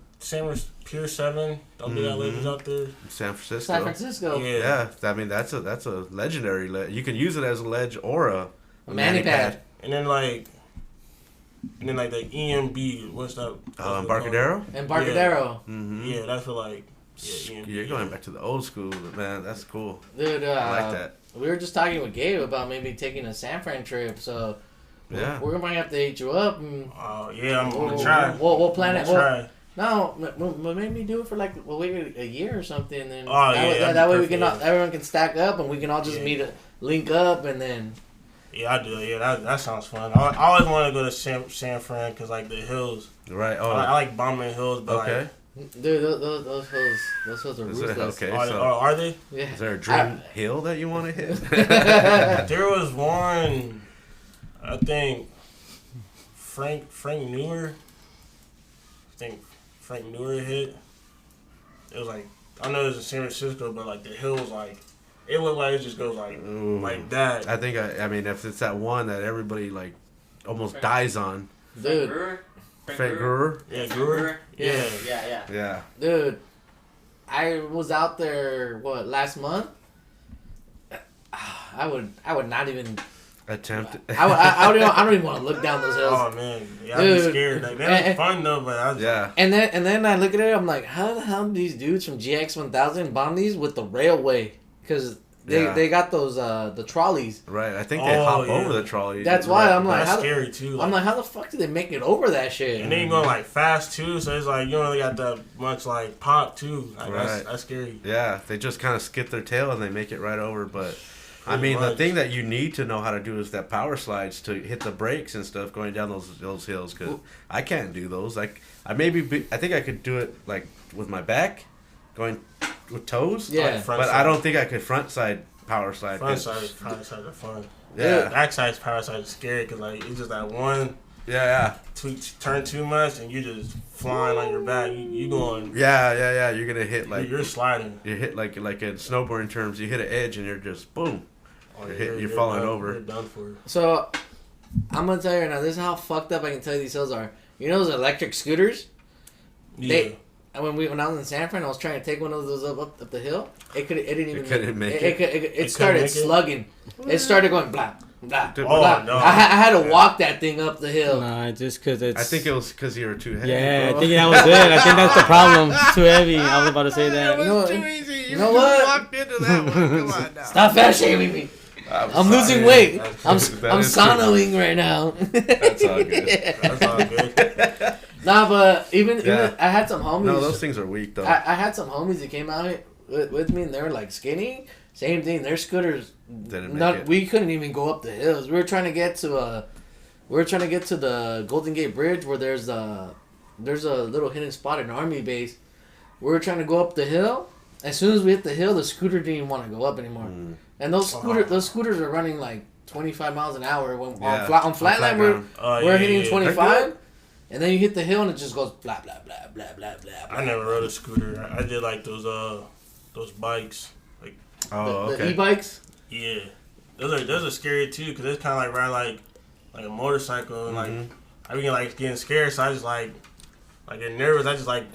Pier 7. Don't do that ledges out there. San Francisco. Yeah. I mean that's a legendary ledge. You can use it as a ledge or a mani pad. And then like the EMB. What's that? Embarcadero. Embarcadero. Yeah. Yeah, that's for like You're going back to the old school, man. That's cool. Dude, I like that. We were just talking with Gabe about maybe taking a San Fran trip, so Yeah. we're gonna have to hit you up. And I'm gonna try. We'll plan it. Try. No, we'll maybe do it for like wait a year or something. And then that way we perfect, can yeah. everyone can stack up and we can all just link up and then. Yeah, I do. Yeah, that sounds fun. I always want to go to San Fran because like the hills. Right. Oh. I like bombing hills, but Okay. Dude, those hills are ruthless. Okay. are they? Yeah. Is there a dream hill that you want to hit? There was one, I think, Frank Newer. I think Frank Newer hit. It was like, I know it was in San Francisco, but like the hill was like, it looked like it just goes like that. I think I mean if it's that one that everybody like almost dies on. Dude. Frank Brewer. Yeah, Brewer. Yeah. Yeah. Dude, I was out there last month. I would not even Attempt. I don't even want to look down those hills. Oh man, yeah, I'd be scared. Like, that was fun though, but And then I look at it, I'm like, how the hell do these dudes from GX 1000 bomb these with the railway? Because they got those the trolleys. Right, I think they hop over the trolley. That's why I'm like, that's scary too. I'm like, how the fuck do they make it over that shit? And then you going like fast too, so it's like you don't really got that much like pop too. Like, right, that's scary. Yeah, they just kind of skip their tail and they make it right over. But I mean, the thing that you need to know how to do is that power slides to hit the brakes and stuff going down those hills. Because I can't do those. Like I think I could do it like with my back, going with toes. Yeah, but I don't think I could front side power slide. Front side are fun. Yeah, back side power slide is scary because like it's just that one. Yeah. Turn too much and you just flying on your back. You going. Yeah. You're gonna hit like you're sliding. You hit like in snowboarding terms. You hit an edge and you're just boom. Oh, you're falling over. You're done for. So I'm gonna tell you right now. This is how fucked up I can tell you these hills are. You know those electric scooters? Yeah. When I was in San Fran, I was trying to take one of those up the hill. It didn't make it. It started slugging. It started going blah blah Dude, blah. No. I had to walk that thing up the hill. Nah, just because it's. I think it was because you were too heavy. Yeah, bro. I think that was it. I think that's the problem. It's too heavy. I was about to say that. You know, too easy. You know what? Walked into that one. Come on now. Stop fat shaming me. I'm losing weight. I'm saunaing right now. That's all good. That's all good. Nah, but even I had some homies. No, those things are weak though. I had some homies that came out with me and they were like skinny. Same thing. Their scooters. We couldn't even go up the hills. We were trying to get to the Golden Gate Bridge where there's a little hidden spot in Army base. We were trying to go up the hill. As soon as we hit the hill, the scooter didn't even want to go up anymore. And those scooters are running like 25 miles an hour. On flatline, we're hitting 25. And then you hit the hill and it just goes blah blah blah blah blah blah. I never rode a scooter. I did like those bikes, like the e-bikes. Yeah, those are scary too because it's kind of like riding like a motorcycle and like I be getting scared, so I just like get nervous. I just like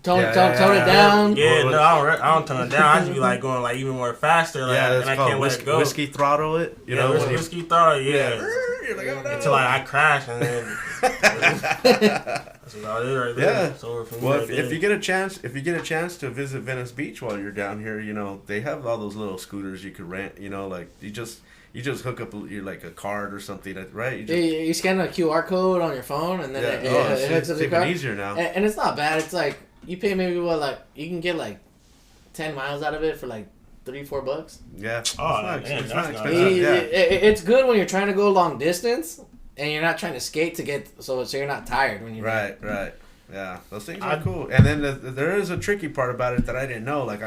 tone it down. Yeah, no, I don't tone it down. I just be like going like even more faster. Like, that's and I called can't let it go. Whiskey throttle it. You know, whiskey throttle. Yeah. You're like, oh, no. Until I crash and then. That's about it right there. Yeah. So if you get a chance to visit Venice Beach while you're down here, you know they have all those little scooters you could rent. You know, like you just hook up like a card or something, right? You scan a QR code on your phone and then it hooks up the even card. easier now. And it's not bad. It's like you pay maybe you can get like 10 miles out of it for like $3-4. Yeah. It's not expensive. It's good when you're trying to go long distance and you're not trying to skate to get so you're not tired when you right. Yeah, those things are cool. And then there is a tricky part about it that I didn't know. Like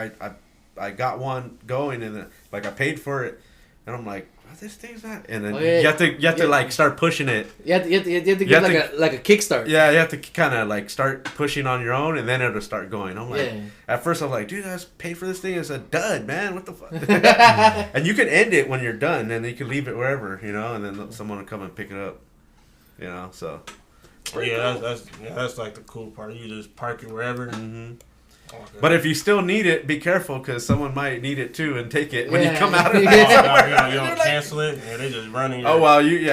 I got one going and I paid for it, and I'm like, this thing's not. And then you have to like start pushing it. You have to give like a kickstart. Yeah, you have to kind of like start pushing on your own, and then it'll start going. I'm like, at first I'm like, dude, I paid for this thing. It's a dud, man. What the fuck? And you can end it when you're done, and you can leave it wherever, you know, and then someone will come and pick it up, you know. So yeah, that's like the cool part. You just park it wherever. Okay. But if you still need it, be careful because someone might need it too and take it when you Yeah. come out of Oh, that. you don't cancel it, and they just running. Oh well, you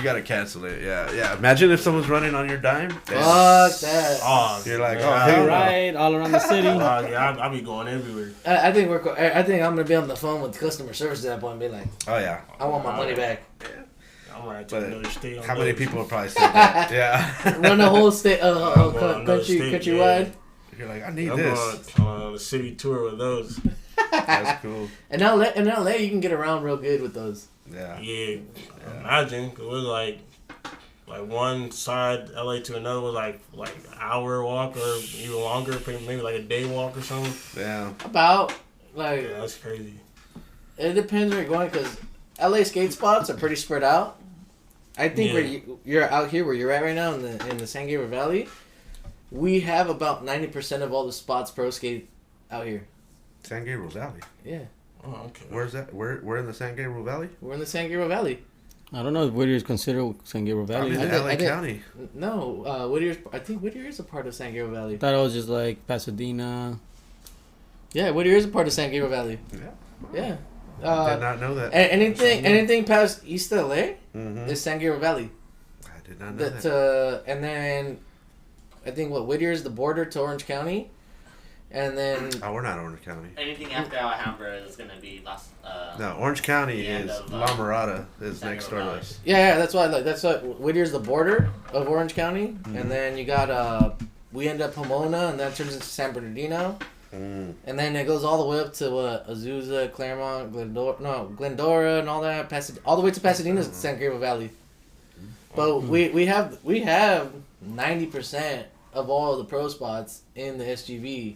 gotta cancel it. Yeah. Imagine if someone's running on your dime. Fuck that. Oh, You're like, man, oh, I hell don't no. Right, all around the city. yeah, I be going everywhere. I think I think I'm gonna be on the phone with customer service at that point and be like, Oh yeah. I want my money back. I'm right to But another state. on how many those. people would probably say that? Yeah. Run the whole state, I'm going another country, state, countrywide. You're like, I need I'm this. going on a city tour with those. That's cool. In LA, you can get around real good with those. Yeah. Yeah, imagine 'cause it was like one side LA to another was like an hour walk or even longer, maybe like a day walk or something. Yeah. About like Yeah, that's crazy. it depends where you're going because LA skate spots are pretty spread out. I think Yeah. where you're out here where you're at right now in the San Gabriel Valley, we have about 90% of all the spots pro skate out here. San Gabriel Valley. Yeah, Oh, okay. Where's that? We're in the San Gabriel Valley? we're in the San Gabriel Valley. I don't know if Whittier is considered San Gabriel Valley. I'm in I LA think- County. No, Whittier's. I think Whittier is a part of San Gabriel Valley. I thought it was just like Pasadena. Yeah, Whittier is a part of San Gabriel Valley. Yeah. Yeah. Did not know that. Anything past East LA Mm-hmm. is San Gabriel Valley. I did not know that. And then I think Whittier is the border to Orange County, and then Oh, we're not Orange County. Anything after Alhambra is gonna be No, Orange County the end is of, La Mirada is San next door to Gabriel us. yeah, that's why Whittier's the border of Orange County, and then you got we end up Pomona, and that turns into San Bernardino, Mm. and then it goes all the way up to Azusa, Claremont, Glendora, and all that, all the way to Pasadena, San Gabriel Valley. But we have 90% of all the pro spots in the SGV.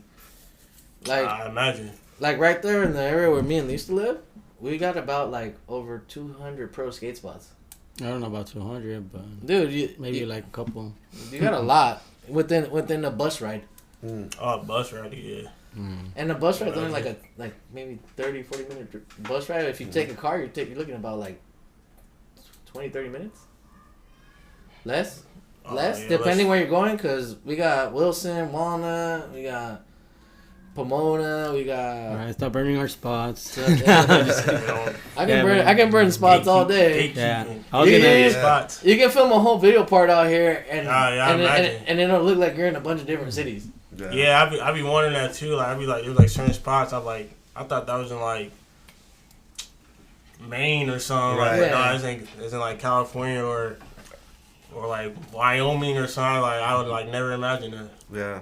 I imagine. Like right there in the area where me and Lisa live, we got about like over 200 pro skate spots. I don't know about 200, but Dude, maybe like a couple. you got a lot within a bus ride. Oh, bus ride, yeah. And the bus ride's only like maybe 30, 40 minute bus ride. If you take a car, you're looking about like 20, 30 minutes. Less, Yeah, depending where you're going, because we got Wilson, Walnut, we got Pomona, we got. All right, stop burning our spots. I can burn spots all day. Yeah. I I was gonna. spots. You can film a whole video part out here, and imagine. and it'll look like you're in a bunch of different cities. Yeah, I be wanting that too. Like I be like, it was like certain spots. I thought that was in like Maine or something. Right. Like, Yeah. no, it's in like California or like Wyoming or something. Like I would like never imagine that. Yeah.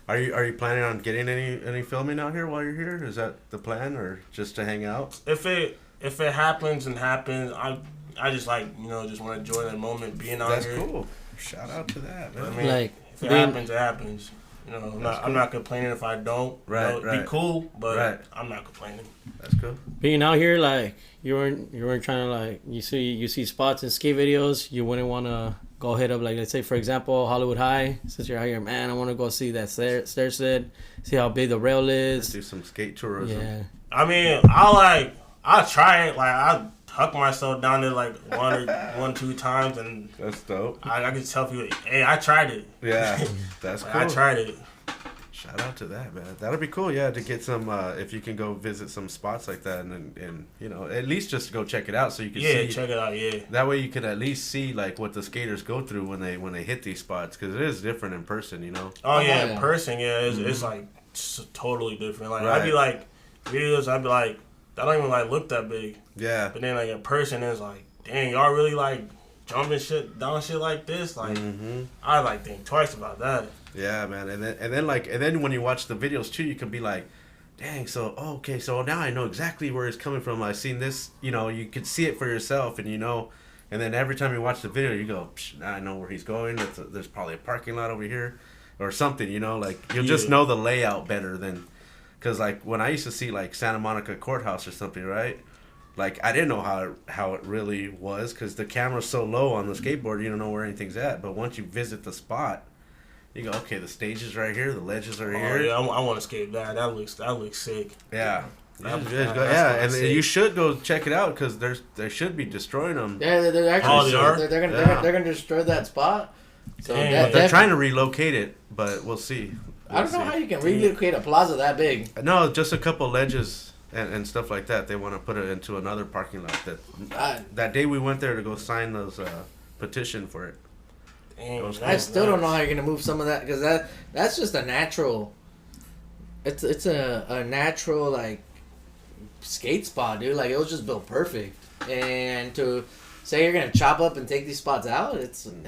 Are you planning on getting any filming out here while you're here? Is that the plan, or just to hang out? If it happens, I just like just want to enjoy that moment being out That's here. cool. Shout out to that, I man. mean, Like, if it being- happens, it happens. I'm not complaining if I don't. Right, Be cool, but Right. I'm not complaining. That's cool. Being out here, like you weren't trying to like you see spots in skate videos. You wouldn't want to go hit up like, let's say for example Hollywood High. Since you're out here, man, I want to go see that stair set, see how big the rail Let's is. do some skate tourism. Yeah, I mean, I'll try it. Like I huck myself down there like one, 2 times, and That's dope. I can tell people, hey, I tried it. Yeah, that's Like, cool. I tried it. Shout out to that, man. That'll be cool. Yeah, to get some. If you can go visit some spots like that, and at least just go check it out, so you can see. Check it out. Yeah. That way you can at least see like what the skaters go through when they hit these spots, because it is different in person, Oh yeah, yeah. in person, yeah, it's like totally different. Like Right. I'd be like videos, I'd be like, that don't even like look that big, Yeah. but then like in person, it's like, dang, y'all really like jumping shit down shit like this. Like I like think twice about that. Yeah, man. And then when you watch the videos too, you can be like, dang, so okay, so now I know exactly where it's coming from. I've seen this, you could see it for yourself, and and then every time you watch the video, you go, now I know where he's going. There's probably a parking lot over here, or something. Like you'll just know the layout better than, because like when I used to see like Santa Monica Courthouse or something, right? Like I didn't know how it really was, because the camera's so low on the skateboard, you don't know where anything's at. But once you visit the spot, you go, okay, the stage is right here, the ledges are Oh here. yeah, I want to skate that. That looks sick. Yeah. That's And sick. you should go check it out, because they should be destroying them. Yeah, they're actually Oh, they are? they're gonna Yeah. they're gonna destroy that spot. So Dang. that, They're trying to relocate it, but we'll see. I don't know how you can relocate a plaza that big. No, just a couple ledges and stuff like that. They want to put it into another parking lot. That day we went there to go sign those petition for it. Damn, I still don't know how you're gonna move some of that because that's just a natural. It's a natural like skate spot, dude. Like it was just built perfect, and to say you're gonna chop up and take these spots out, it seems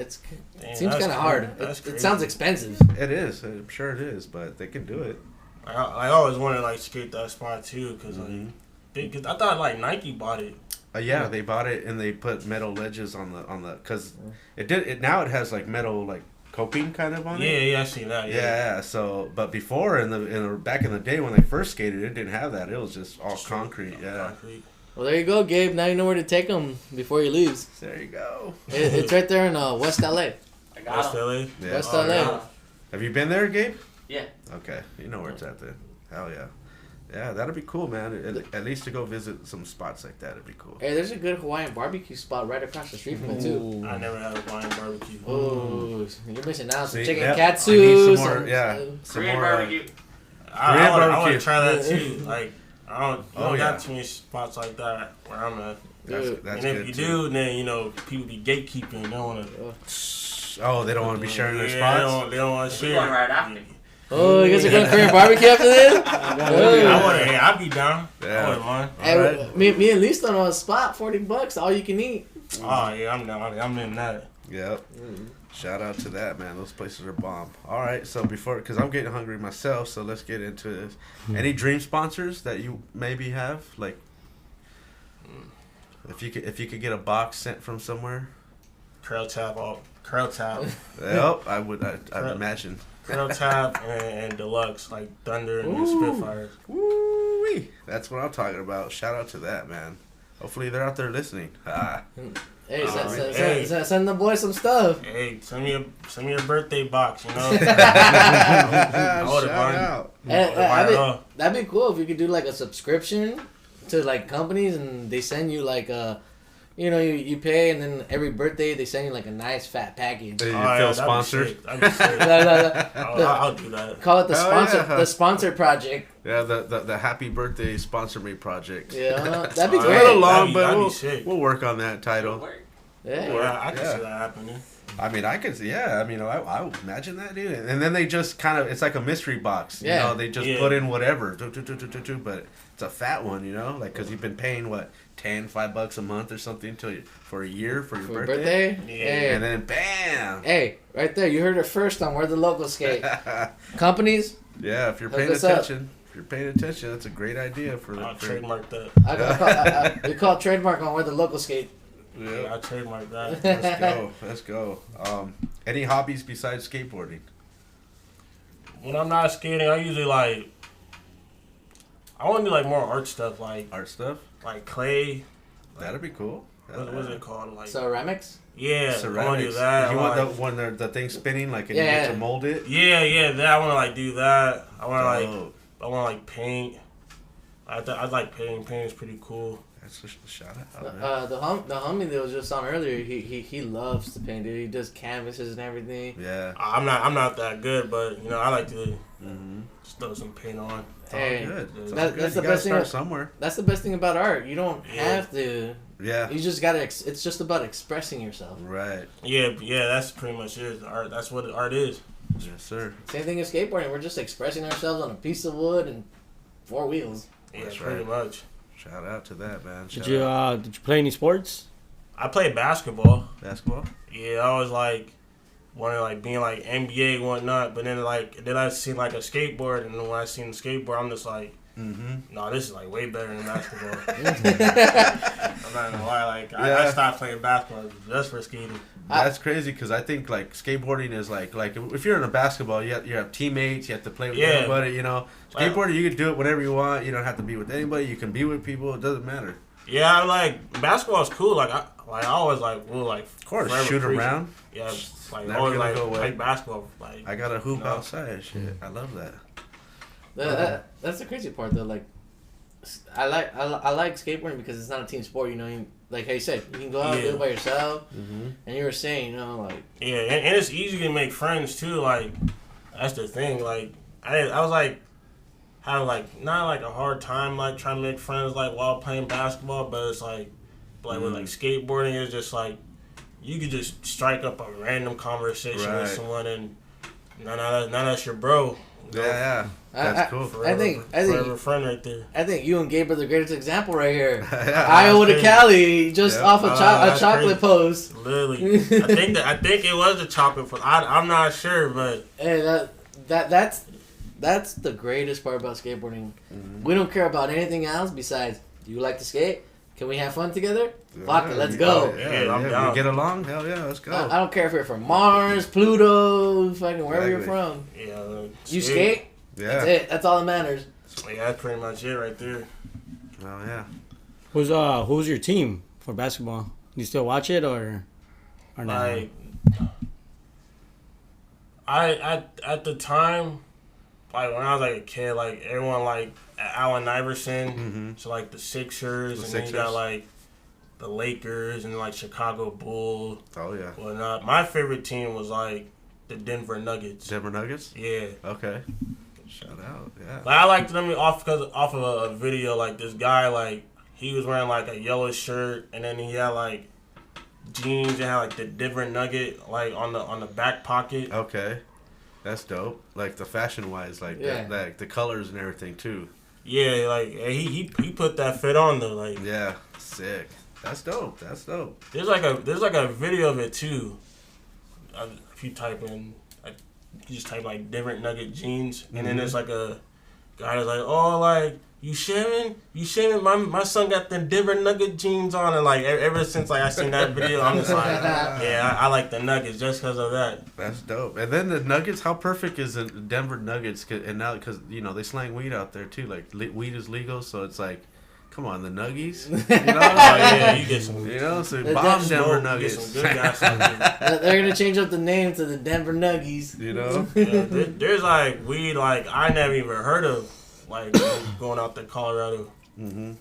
kind of hard. It sounds expensive. It is. I'm sure it is, but they can do it. I always wanted to like skate that spot too, cause cause I thought like Nike bought it. Yeah, they bought it and they put metal ledges on the because now it has like metal like coping kind of on it. Yeah, I seen that. Yeah. So, but before in the back in the day when they first skated, it didn't have that. It was just all concrete. Yeah. Concrete. Well, there you go, Gabe. Now you know where to take him before he leaves. There you go. It's right there in West LA. I got West him. LA. Yeah. West LA. Have you been there, Gabe? Yeah. Okay, you know where it's at then. Hell yeah. Yeah, that'd be cool, man. At least to go visit some spots like that, it'd be cool. Hey, there's a good Hawaiian barbecue spot right across the street from it too. I never had a Hawaiian barbecue. Oh, you're missing out. Some See, chicken yep. katsu. I need some more, some, some Korean more, barbecue. I want barbecue. to try that too. Like I don't Oh, got yeah. too many spots like that where I'm at. That's And good if you too. do, then you know people be gatekeeping. They don't want to. Oh, they don't want to be sharing their They spots? don't want to We're share. going right after. Oh, you guys are going Korean barbecue after this? I'd be down. Yeah. I wouldn't mind. Hey, Alright. me and Lisa on a spot, $40, all you can eat. Oh yeah, I'm down. I'm in that. Yep. Shout out to that, man. Those places are bomb. All right, so because I'm getting hungry myself, so let's get into this. Any dream sponsors that you maybe have? Like, if you could get a box sent from somewhere? Curl tap. Yep, I'd imagine. Curl tap and deluxe like Thunder and Spitfires. Woo-wee. That's what I'm talking about. Shout out to that, man. Hopefully they're out there listening. Hey, Hey. send the boy some stuff. Hey, send me your birthday box. You know. Shout out. That'd be cool if you could do like a subscription to like companies and they send you like you pay and then every birthday they send you like a nice fat package. Hey, you Oh, feel yeah, sponsored? I'll do that. Call it the Hell sponsor yeah. the sponsor project. Yeah, the happy birthday sponsor me project. Yeah, that'd be It's a great. little long, That'd but be sick. we'll work on that Good title. work. Yeah. Yeah, I can Yeah. see that happening. I mean, I could see, yeah. I mean, I would imagine that, dude. And then they just kind of, it's like a mystery box. Yeah. You know, they just put in whatever, but it's a fat one, you know? Like, because you've been paying, what, $5 a month or something for a year for your birthday? Yeah. Hey. And then, bam! Hey, right there, you heard it first on Where the Locals Skate. Companies, Yeah, if you're Hook paying us up. attention. If you're paying attention, that's a great idea for I'll for- trademark that. we call it trademark on Where the Locals Skate. Yeah, I'll trademark that. Let's go. Any hobbies besides skateboarding? When I'm not skating, I usually I want to do like more art stuff, like Art stuff? clay. That'd be cool. What is it called? Like Ceramics? yeah, I want to do Ceramics. that. You I want wanna, when the thing's spinning, like, and Yeah. you get to mold it? yeah, that I want to do that. I want to Dope. I want to paint. I like painting. Painting is pretty cool. That's a shout out, man. The homie that was just on earlier, he loves to paint, dude. He does canvases and everything. Yeah. I'm not that good, but you know I like to just throw some paint on. It's all Hey, good. It's all that's good. the You gotta best thing start of- somewhere. That's the best thing about art. You don't Yeah. have to. Yeah. You just gotta. It's just about expressing yourself. Right. Yeah, that's pretty much it. Art. That's what art is. Yes, sir. Same thing as skateboarding. We're just expressing ourselves on a piece of wood and 4 wheels. Yeah, That's pretty right. much. Shout out to that, man. Did Shout out. you play any sports? I played basketball. Basketball? Yeah, I was wanted being NBA and whatnot, but then I seen a skateboard, and then when I seen the skateboard, I'm just like, Mm-hmm. no, this is way better than basketball. I'm not gonna lie, I Yeah. stopped playing basketball just for skating. That's crazy because I think skateboarding is like if you're in a basketball, you have teammates, you have to play with Yeah. everybody. You know, skateboarding you can do it whenever you want. You don't have to be with anybody. You can be with people. It doesn't matter. Yeah, basketball is cool. I always Of course, forever shoot appreciate- around. Yeah, Never always gonna go away. play basketball. I got a hoop No. outside. Shit, I love that. That's the crazy part though. I like skateboarding because it's not a team sport. You know, like how you said, you can go out and do it by yourself. Mm-hmm. And you were saying, Yeah, and it's easy to make friends too. That's the thing. I was like having like not like a hard time like trying to make friends like while playing basketball, but it's like with like skateboarding, it's just like you could just strike up a random conversation with someone and now that's your bro. Yeah, that's cool. Forever friend right there. I think you and Gabe are the greatest example right here. Yeah, Iowa to Cali, just off a chocolate post. Literally, I think it was a chocolate post. I'm not sure, but hey, that's the greatest part about skateboarding. Mm-hmm. We don't care about anything else besides. Do you like to skate? Can we have fun together? Fuck it, let's go. I'm down. We get along? Hell yeah, let's go. I don't care if you're from Mars, Pluto, fucking wherever you're from. Yeah. You skate? Yeah. That's it. That's all that matters. Yeah, that's pretty much it right there. Oh yeah. Who's your team for basketball? You still watch it or not? Like, I at the time, like when I was like a kid, like everyone like Allen Iverson, so like the Sixers, and then you got like the Lakers and like Chicago Bulls. Oh yeah. Whatnot. My favorite team was like the Denver Nuggets. Denver Nuggets? Yeah. Okay. Shout out. Yeah. Like I liked them off of a video. Like this guy, like he was wearing like a yellow shirt, and then he had like jeans and had like the Denver Nugget like on the back pocket. Okay. That's dope. Like the fashion wise, like like the colors and everything too. Yeah, like he put that fit on though. Like yeah, sick. That's dope. That's dope. There's like a video of it too. If you type in, you just type like different Nugget jeans, and then there's like a guy that's like, oh, like you shaving? My son got the Denver Nugget jeans on, and like ever since like I seen that video, I'm just like, yeah, I like the Nuggets just because of that. That's dope. And then the Nuggets, how perfect is the Denver Nuggets? And now because they slang weed out there too, like weed is legal, so it's like. Come on, the Nuggies. You get some. So bomb Denver Nuggets. Get some good guys out there. They're gonna change up the name to the Denver Nuggies. There's like weed like I never even heard of, like going out to Colorado. Mm-hmm.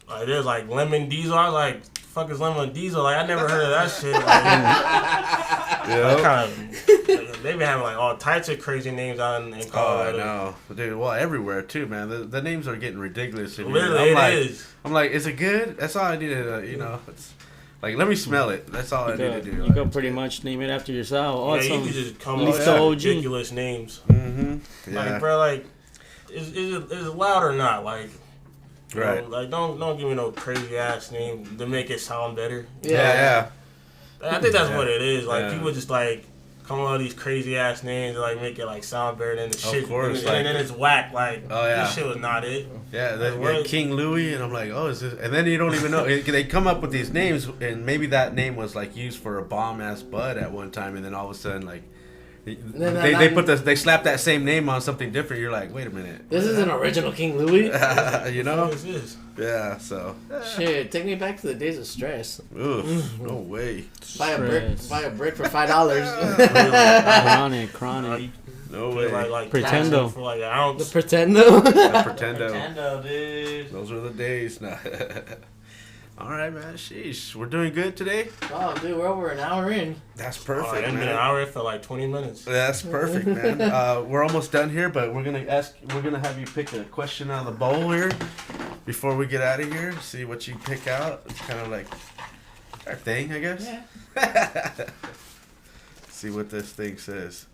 Like there's like lemon diesel. I was like, fuck is lemon diesel? Like I never heard of that shit. Like, they've been having like all types of crazy names out in Colorado. Oh, I know. Dude, well, everywhere too, man. The names are getting ridiculous. Literally, I'm like, is it good? That's all I needed. It's like, let me smell it. That's all I need to do. You can pretty much name it after yourself. Oh, you can just come up with ridiculous names. Mm-hmm. Yeah. Like, bro, like, is it loud or not? Like. Right. Like don't give me no crazy ass name to make it sound better. Yeah. I think that's what it is. Like people just like come up with these crazy ass names to like make it like sound better than the shit. Of course, and then it's whack. Like this shit was not it. Yeah, King Louis, and I'm like, oh, is this? And then you don't even know. They come up with these names, and maybe that name was like used for a bomb ass bud at one time, and then all of a sudden like. They slap that same name on something different. You're like, wait a minute. This is an original King Louis. This is. Yeah. So. Shit, take me back to the days of stress. Oof, no way. Buy a brick for $5. Chronic. No way. Like Pretendo. For like an ounce. The Pretendo. Pretendo, dude. Those were the days. Nah. All right, man. Sheesh. We're doing good today? Oh, dude, we're over an hour in. That's perfect, man. An hour for like 20 minutes. That's perfect, man. We're almost done here, but we're gonna have you pick a question out of the bowl here before we get out of here. See what you pick out. It's kind of like our thing, I guess. Yeah. See what this thing says.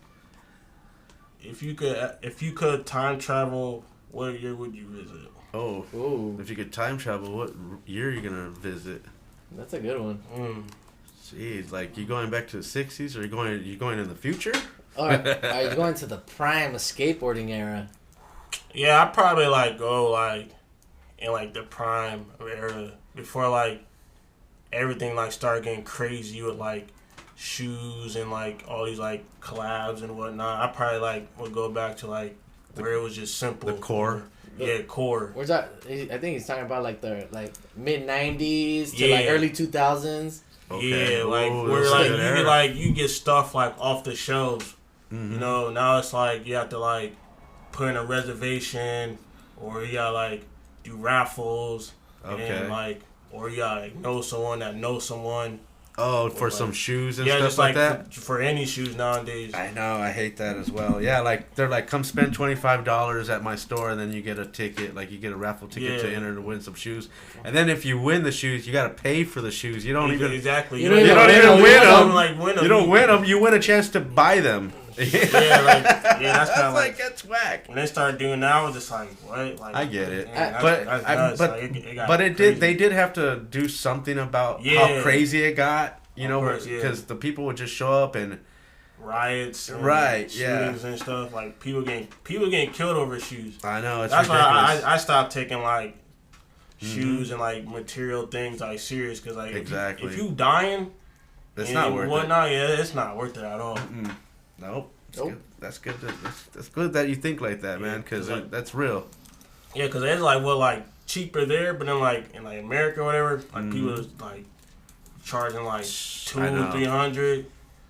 If you could time travel, what year would you visit? Oh, ooh. If you could time travel, what year are you gonna visit? That's a good one. Jeez, like you going back to the '60s, or you going in the future? Or are you going to the prime of skateboarding era? Yeah, I'd probably like go like in like the prime era before like everything like started getting crazy with like shoes and like all these like collabs and whatnot. I probably like would go back to like where it was just simple. The core. Yeah, core. Where's that? I think he's talking about like the mid '90s to like early 2000s. Okay. Yeah, like where like you get stuff like off the shelves. Mm-hmm. Now it's like you have to like put in a reservation, or you gotta like do raffles, and like or you gotta like know someone that knows someone. Oh, for like, some shoes and yeah, stuff just like like that. for any shoes nowadays. I know, I hate that as well. Yeah, like they're like, come spend $25 at my store, and then you get a ticket, like you get a raffle ticket to enter to win some shoes. And then if you win the shoes, you gotta pay for the shoes. You don't even exactly. You don't even win them. You don't win them. You win a chance to buy them. That's kind of like that's whack. When they started doing that, I was just like, what? Like, I get it, man, but it did. They did have to do something about how crazy it got. You know, because the people would just show up and riots, and shootings and stuff. Like people getting killed over shoes. I know. That's why I stopped taking like shoes and like material things like serious. Because like if you dying, it's not worth it. It's not worth it at all. Nope. That's good. That's good that you think like that, man. Because that's real. Yeah, because it's like cheaper there, but then like in like America or whatever, like people is like charging like $200-$300.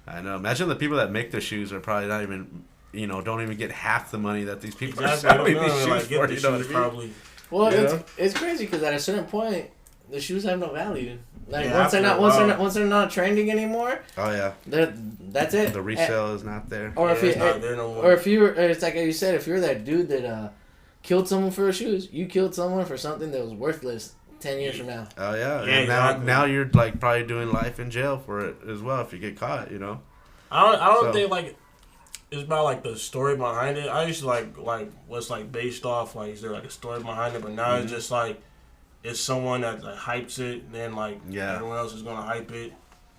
I know. Imagine the people that make the shoes are probably not even, don't even get half the money that these people are selling these shoes for. You know what I mean? Probably. Well, it's crazy because at a certain point, the shoes have no value. Like once they're not trending anymore. Oh yeah. That's it. The resale is not there. Or if it's like you said, if you're that dude that killed someone for shoes, you killed someone for something that was worthless 10 years from now. Oh yeah. And now you're like probably doing life in jail for it as well if you get caught. I don't think like it's about like the story behind it. I used to like what's like based off like is there like a story behind it, but now it's just like. It's someone that like, hypes it, and then like everyone else is gonna hype it.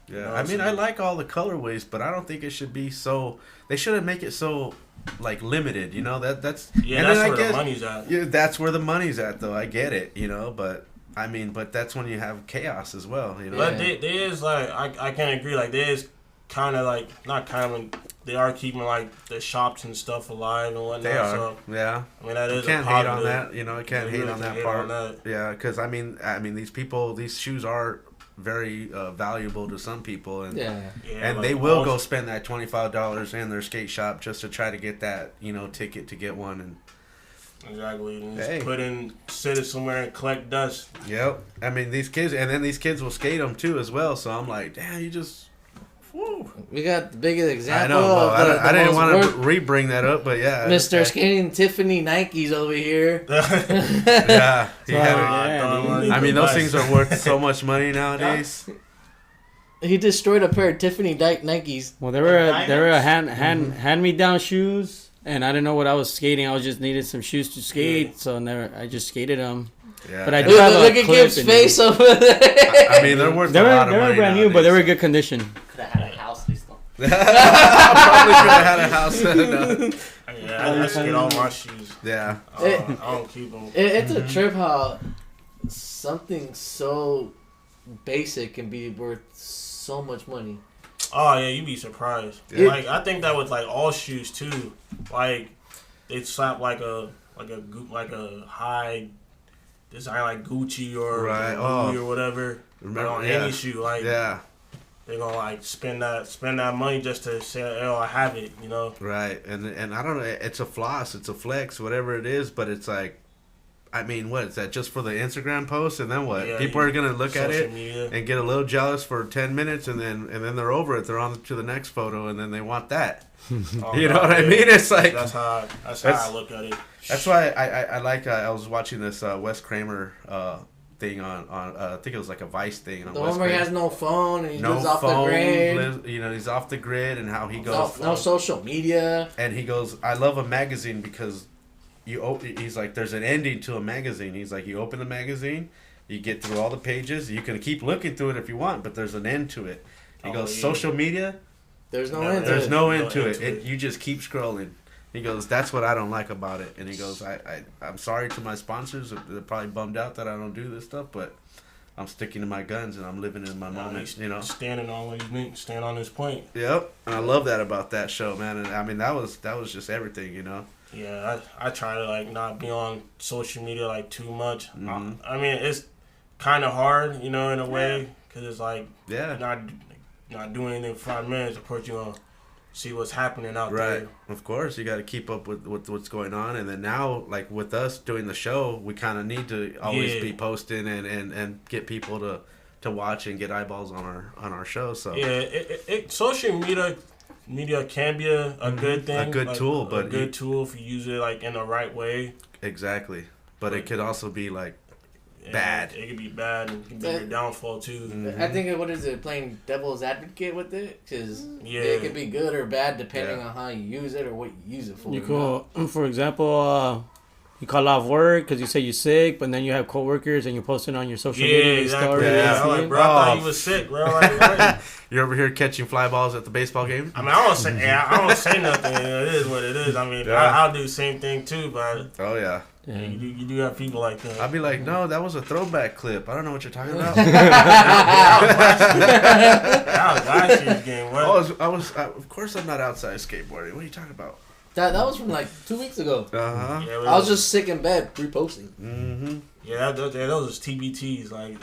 Yeah, I mean, I like all the colorways, but I don't think it should be so. They shouldn't make it so like limited. That's that's where the money's at. Yeah, that's where the money's at, though. I get it, but I mean, but that's when you have chaos as well. But there is like I can't agree. Like there is kind of like not kind of. They are keeping like the shops and stuff alive and whatnot. They are, so, yeah. I mean that is. You can't hate on that, you can't hate on that part. On yeah, because I mean, these shoes are very valuable to some people, and and like they will go spend that $25 in their skate shop just to try to get that ticket to get one and. Exactly. And just sit it somewhere and collect dust. Yep. I mean these kids will skate them too as well. So I'm like, damn, you just. Woo. We got the biggest example. I know. I didn't want to re-bring that up, but yeah. Mr. Skating Tiffany Nikes over here. Yeah. I mean, those things are worth so much money nowadays. He destroyed a pair of Tiffany Nikes. Well, they were a hand me down shoes, and I didn't know what I was skating. I was just needed some shoes to skate, so I just skated them. Yeah. But I do have look at Gabe's face over there. I mean, they're worth a lot of money. They were brand new, but they were in good condition. Could have had a house, these though. Probably could have had a house. No. I skate all my shoes. Yeah. I don't keep them. It's a trip how something so basic can be worth so much money. Oh yeah, you'd be surprised. Yeah. Like I think that with like all shoes too. Like they'd slap like a high design like Gucci or Louis or whatever. Remember on any shoe, like they're gonna like spend that money just to say, "Oh, I have it," Right, and I don't know. It's a floss, it's a flex, whatever it is, but it's like. I mean, what is that? Just for the Instagram post, and then what? People are gonna look at it and get a little jealous for 10 minutes, and then they're over it. They're on to the next photo, and then they want that. You know what I mean? It's like that's how I look at it. That's why I like. I was watching this Wes Kramer thing on I think it was like a Vice thing. The one where he has no phone and he lives off the grid. He's off the grid, and how he goes no social media. And he goes, "I love a magazine because." He's like, there's an ending to a magazine. He's like, you open the magazine, you get through all the pages. You can keep looking through it if you want, but there's an end to it. He goes, social media, there's no end. There's no end to it. You just keep scrolling. He goes, that's what I don't like about it. And he goes, I'm sorry to my sponsors. They're probably bummed out that I don't do this stuff, but I'm sticking to my guns and I'm living in my moment. Standing on what he's meant, stand on his point. Yep, and I love that about that show, man. And I mean, that was just everything, Yeah, I try to like not be on social media like too much. Mm-hmm. I mean, it's kind of hard, in a way, because it's like not doing anything for 5 minutes. Of course, you're gonna see what's happening out there. Right, of course, you got to keep up with what's going on, and then now, like with us doing the show, we kind of need to always be posting and get people to to watch and get eyeballs on our show. So yeah, social media can be a good thing, a good tool, but a good tool if you use it like in the right way. Exactly, but it could also be like bad. It could be bad and it could be your downfall too. I think what is it, playing devil's advocate with it, because it could be good or bad depending on how you use it or what you use it for. You could, for example, you call off work because you say you're sick, but then you have coworkers and you post it on your social media stories. Yeah, I'm like, bro, I thought you was sick, bro. Like, you're over here catching fly balls at the baseball game. I mean, I don't say nothing. It is what it is. I mean, I'll do the same thing too, but oh yeah. You do have people like that. I'll be like, no, that was a throwback clip. I don't know what you're talking about. That was last year's game. What? Of course, I'm not outside skateboarding. What are you talking about? That was from like 2 weeks ago. Uh-huh. Yeah, I was just sick in bed reposting. Mm-hmm. Yeah, those are TBTs. Like,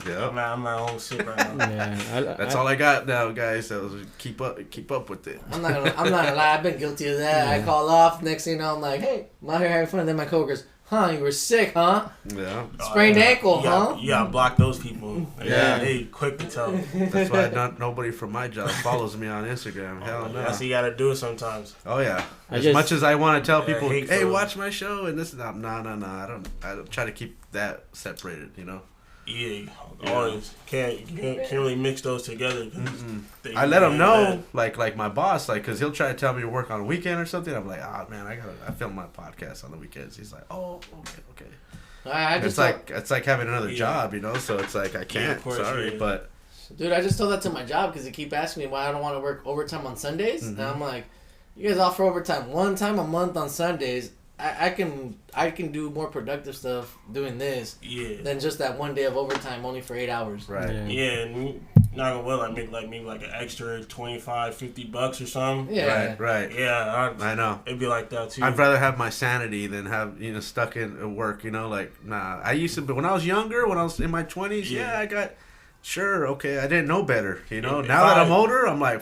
yeah, I'm not home sick right now. That's all I got now, guys. So keep up with it. I'm not gonna lie. I've been guilty of that. I call off. Next thing you know, I'm like, hey, I'm out here having fun. And then my coworkers, you were sick, huh? Yeah. Sprained ankle, huh? You gotta block those people. Yeah. They quick to tell. That's why nobody from my job follows me on Instagram. Hell no. That's what you gotta do it sometimes. Oh yeah. Much as I want to tell people, hey, watch my show and this, no. I don't try to keep that separated. You know. Yeah. Always can't really mix those together. I let him know, like my boss, like, cause he'll try to tell me to work on a weekend or something. I'm like, man, I film my podcast on the weekends. He's like, oh, okay. It's like having another job, you know. So it's like I can't. Sorry, but dude, I just told that to my job because they keep asking me why I don't want to work overtime on Sundays, and I'm like, you guys offer overtime one time a month on Sundays. I can do more productive stuff doing this than just that one day of overtime only for 8 hours. Right. Yeah, and not gonna well, make maybe an extra $25-$50 or something. Yeah. Right. Yeah, I know. It'd be like that too. I'd rather have my sanity than have stuck in work. Like nah. I used to, but when I was younger, when I was in my 20s, I got I didn't know better. Now that I'm older, I'm like.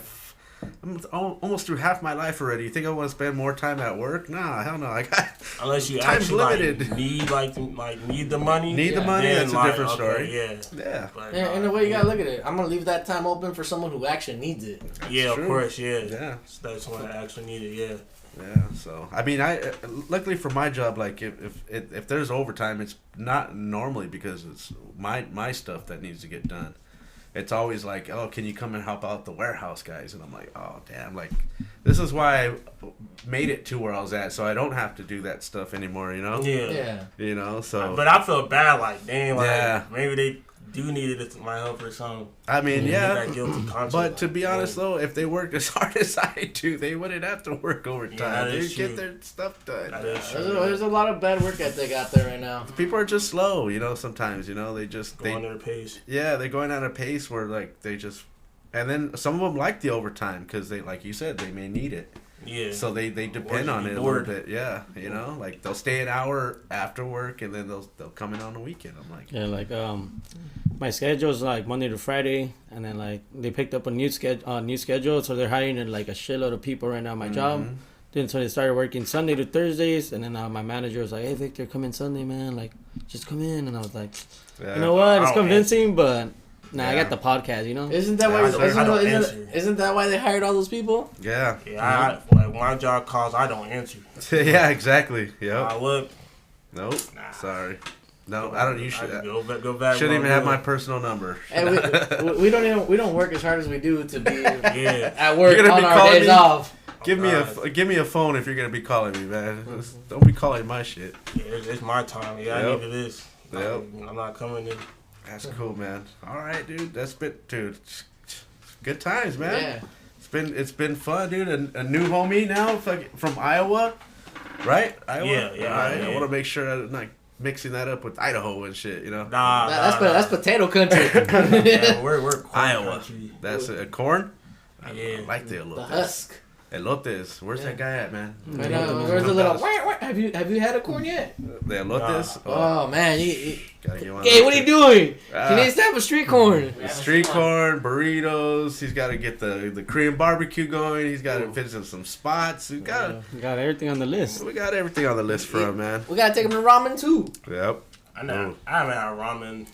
I'm almost through half my life already. You think I want to spend more time at work? Nah, hell no. I got unless you time's actually limited. Need the money. Need the money. That's a different story. Yeah. In a way, you gotta look at it. I'm gonna leave that time open for someone who actually needs it. Of course. Yeah. That's when I actually need it. Yeah. So I mean, luckily for my job, like if there's overtime, it's not normally because it's my stuff that needs to get done. It's always like, oh, can you come and help out the warehouse guys? And I'm like, oh, damn. Like, this is why I made it to where I was at, so I don't have to do that stuff anymore, Yeah. So. But I feel bad, like, dang, maybe they do need my help or something. I mean, that guilty conscience, but to be honest, though, if they worked as hard as I do, they wouldn't have to work overtime. They'd get their stuff done. There's a lot of bad work ethic out there right now. People are just slow, sometimes, they just... Go on their pace. Yeah, they're going at a pace where, like, they just... And then some of them like the overtime because they, like you said, they may need it. Yeah. So they depend on it a little bit. Yeah. Like they'll stay an hour after work and then they'll come in on the weekend. I'm like, my schedule is like Monday to Friday, and then like they picked up a new schedule, so they're hiring like a shitload of people right now at my job. Then so they started working Sunday to Thursdays, and then my manager was like, "Hey Victor, come in Sunday, man. Like just come in." And I was like, you know what? It's convincing, but. Nah, I got the podcast, Isn't that why? Isn't that why they hired all those people? Yeah. Yeah. When my job calls, I don't answer. Yeah, exactly. Yep. I look. Nope. Nah. Sorry. No, I don't. You should go back. Shouldn't even have my personal number. And we don't work as hard as we do to be at work on our days off. Give me a phone if you're gonna be calling me, man. Don't be calling my shit. Yeah, it's my time. Yeah, I need this. Yep. I'm not coming in. That's cool, man. All right, dude. Dude. Good times, man. Yeah. It's been fun, dude. A new homie now from Iowa, right? Iowa. Yeah. Right. I want to make sure I'm not mixing that up with Idaho and shit. Nah. That's potato country. Yeah, we're corn Iowa. Country. That's corn. Yeah. I like the elotes. The husk. Elotes. Where's that guy at, man? Where's the little? Have you had a corn yet? The elotes. Oh man, Hey, what are you doing? He needs to have a street corn. Street corn, burritos. He's got to get the Korean barbecue going. He's got to visit some spots. We got everything on the list. We got everything on the list for him, man. We gotta take him to ramen too. Yep. I haven't had ramen.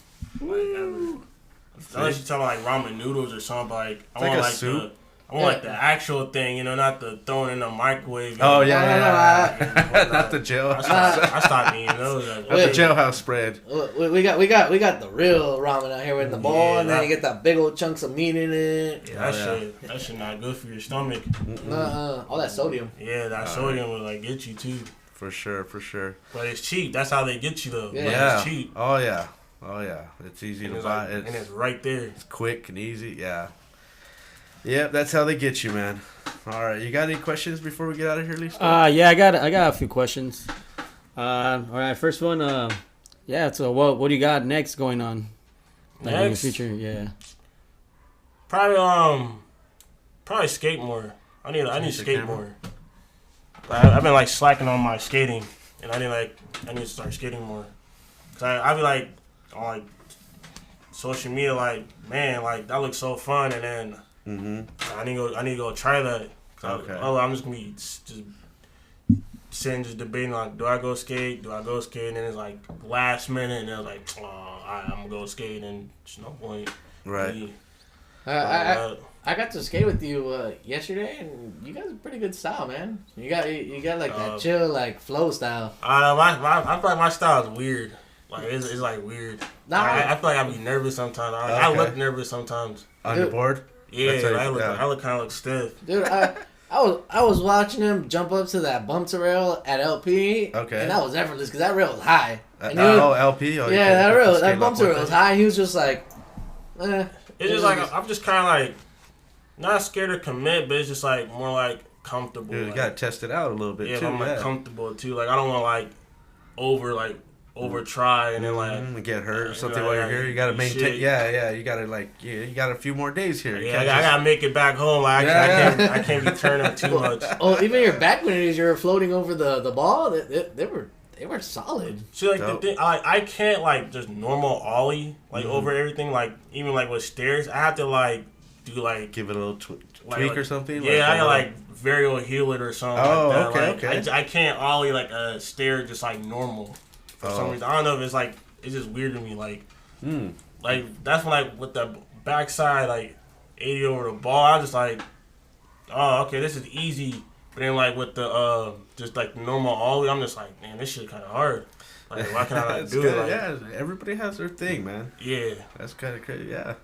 unless you talk about like ramen noodles or something. But like I like want a like soup. I want like the actual thing, you know, not the throwing in the microwave. Oh and- yeah, not the jail. I stopped eating those. Not the jailhouse spread. We got the real ramen out here in the bowl, and then you get that big old chunks of meat in it. Yeah, that shit not good for your stomach. All that sodium. Yeah, that sodium will like get you too. For sure. But it's cheap. That's how they get you though. Yeah. It's cheap. Oh yeah. It's easy And to it's buy. like, and it's right there. It's quick and easy. Yeah. Yep, that's how they get you, man. All right, you got any questions before we get out of here, Lisa? Yeah, I got a few questions. All right, first one. Yeah. So what do you got next going on? Like, in the Next? future, yeah. Probably skate more. I need to skate more. I've been like slacking on my skating, and I need to start skating more. Cause I be like on like social media, like man, like that looks so fun, and then I need to go try that. Okay. I'm just gonna be just sitting just debating like, do I go skate? And then it's like last minute, and then it's like, oh, I'm gonna go skate, and there's no point. Right. I got to skate with you yesterday, and you guys are pretty good style, man. You got like that chill like flow style. I feel like my style is weird. Like it's like weird. Nah. I feel like I be nervous sometimes. I look nervous sometimes. On your board? Yeah, That's how you- I look kind of look stiff. Dude, I was watching him jump up to that bump to rail at LP. Okay. And that was effortless because that rail was high. And LP? Oh, yeah, that bump to rail was high. He was just like, It's just like I'm just kind of like not scared to commit, but it's just like more like comfortable. Dude, you like, gotta test it out a little bit yeah, too. I'm like comfortable too. Like I don't want to like over try and then like get hurt or something like, while you're here. You gotta maintain. shit. Yeah. You gotta you got a few more days here. You Yeah, can't I gotta make it back home. Like, I can't be turning too much. oh, even your back when you were floating over the ball, they were solid. See, like Dope. the thing, I can't like just normal ollie like over everything. Like even like with stairs, I have to like do like give it a little like, tweak or something. Yeah, I gotta like varial heel it or something. Oh, like that. okay, Like, okay. I can't ollie like a stair just like normal for some reason. I don't know if it's like it's just weird to me. Like like that's when like with the backside like 80 over the ball, I was just like, oh okay, this is easy. But then like with the just like the normal ollie, I'm just like, man, this shit kind of hard. Like why can't I It's do good. it? Like, Yeah, everybody has their thing, man. yeah. That's kind of crazy. Yeah.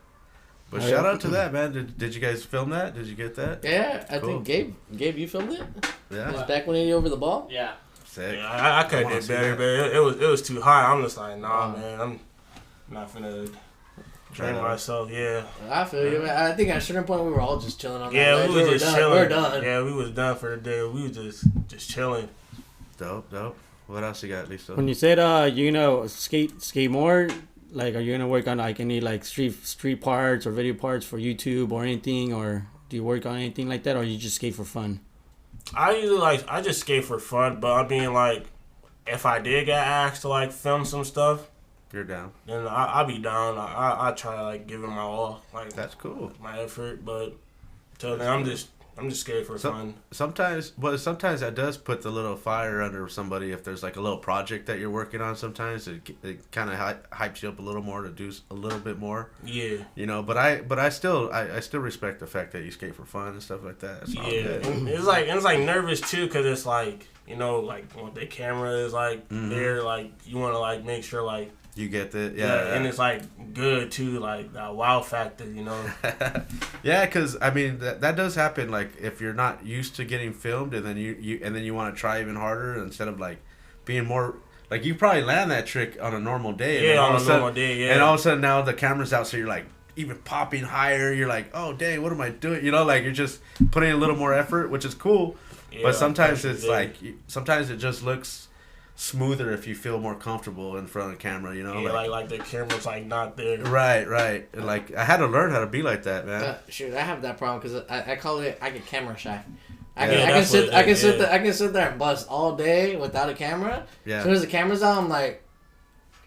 But shout out to that, man. Did you guys film that? Did you get that? Yeah, I Cool. think Gabe, you filmed it. Yeah. His back when he over the ball. Yeah. Sick. Yeah, I could wanna have see did better, that. but it was too high. I'm just like, nah, man, I'm not finna train Right on. myself. Yeah, I feel you. Man. I think at a certain point we were all just chilling on that yeah, ledge. we was were just done. chilling. We're done. Yeah, we was done for the day. We was just chilling. Dope. What else you got, Lisa? When you said you're gonna skate more, like are you gonna work on like any like street parts or video parts for YouTube or anything, or do you work on anything like that, or you just skate for fun? I just skate for fun, but I mean like, if I did get asked to like film some stuff, You're down. then I'll be down. I try to like give it my all, like That's cool. my effort, but till then I'm just scared for fun. Sometimes that does put the little fire under somebody if there's like a little project that you're working on. Sometimes it kind of hypes you up a little more to do a little bit more. Yeah. You know, but I still respect the fact that you skate for fun and stuff like that. It's all Yeah, good. and it's like nervous too, because it's like, you know, like when the camera is like there, like you want to like make sure like You get that, yeah. and it's like good too, like that wow factor, you know. Yeah, because I mean that does happen. Like if you're not used to getting filmed, and then you want to try even harder instead of like being more. Like you probably land that trick on a normal day. Yeah, then all on of a sudden- normal day, yeah. And all of a sudden now the camera's out, so you're like even popping higher. You're like, oh dang, what am I doing? You know, like you're just putting a little more effort, which is cool. Yeah, But sometimes it's yeah. like sometimes it just looks smoother if you feel more comfortable in front of the camera. You know, Yeah, like the camera's like not there. Right. And like I had to learn how to be like that, man. Shoot, I have that problem because I call it I get camera shy. I Yeah, can sit yeah. I can sit there and bust all day without a camera. Yeah. As soon as the camera's out, I'm like,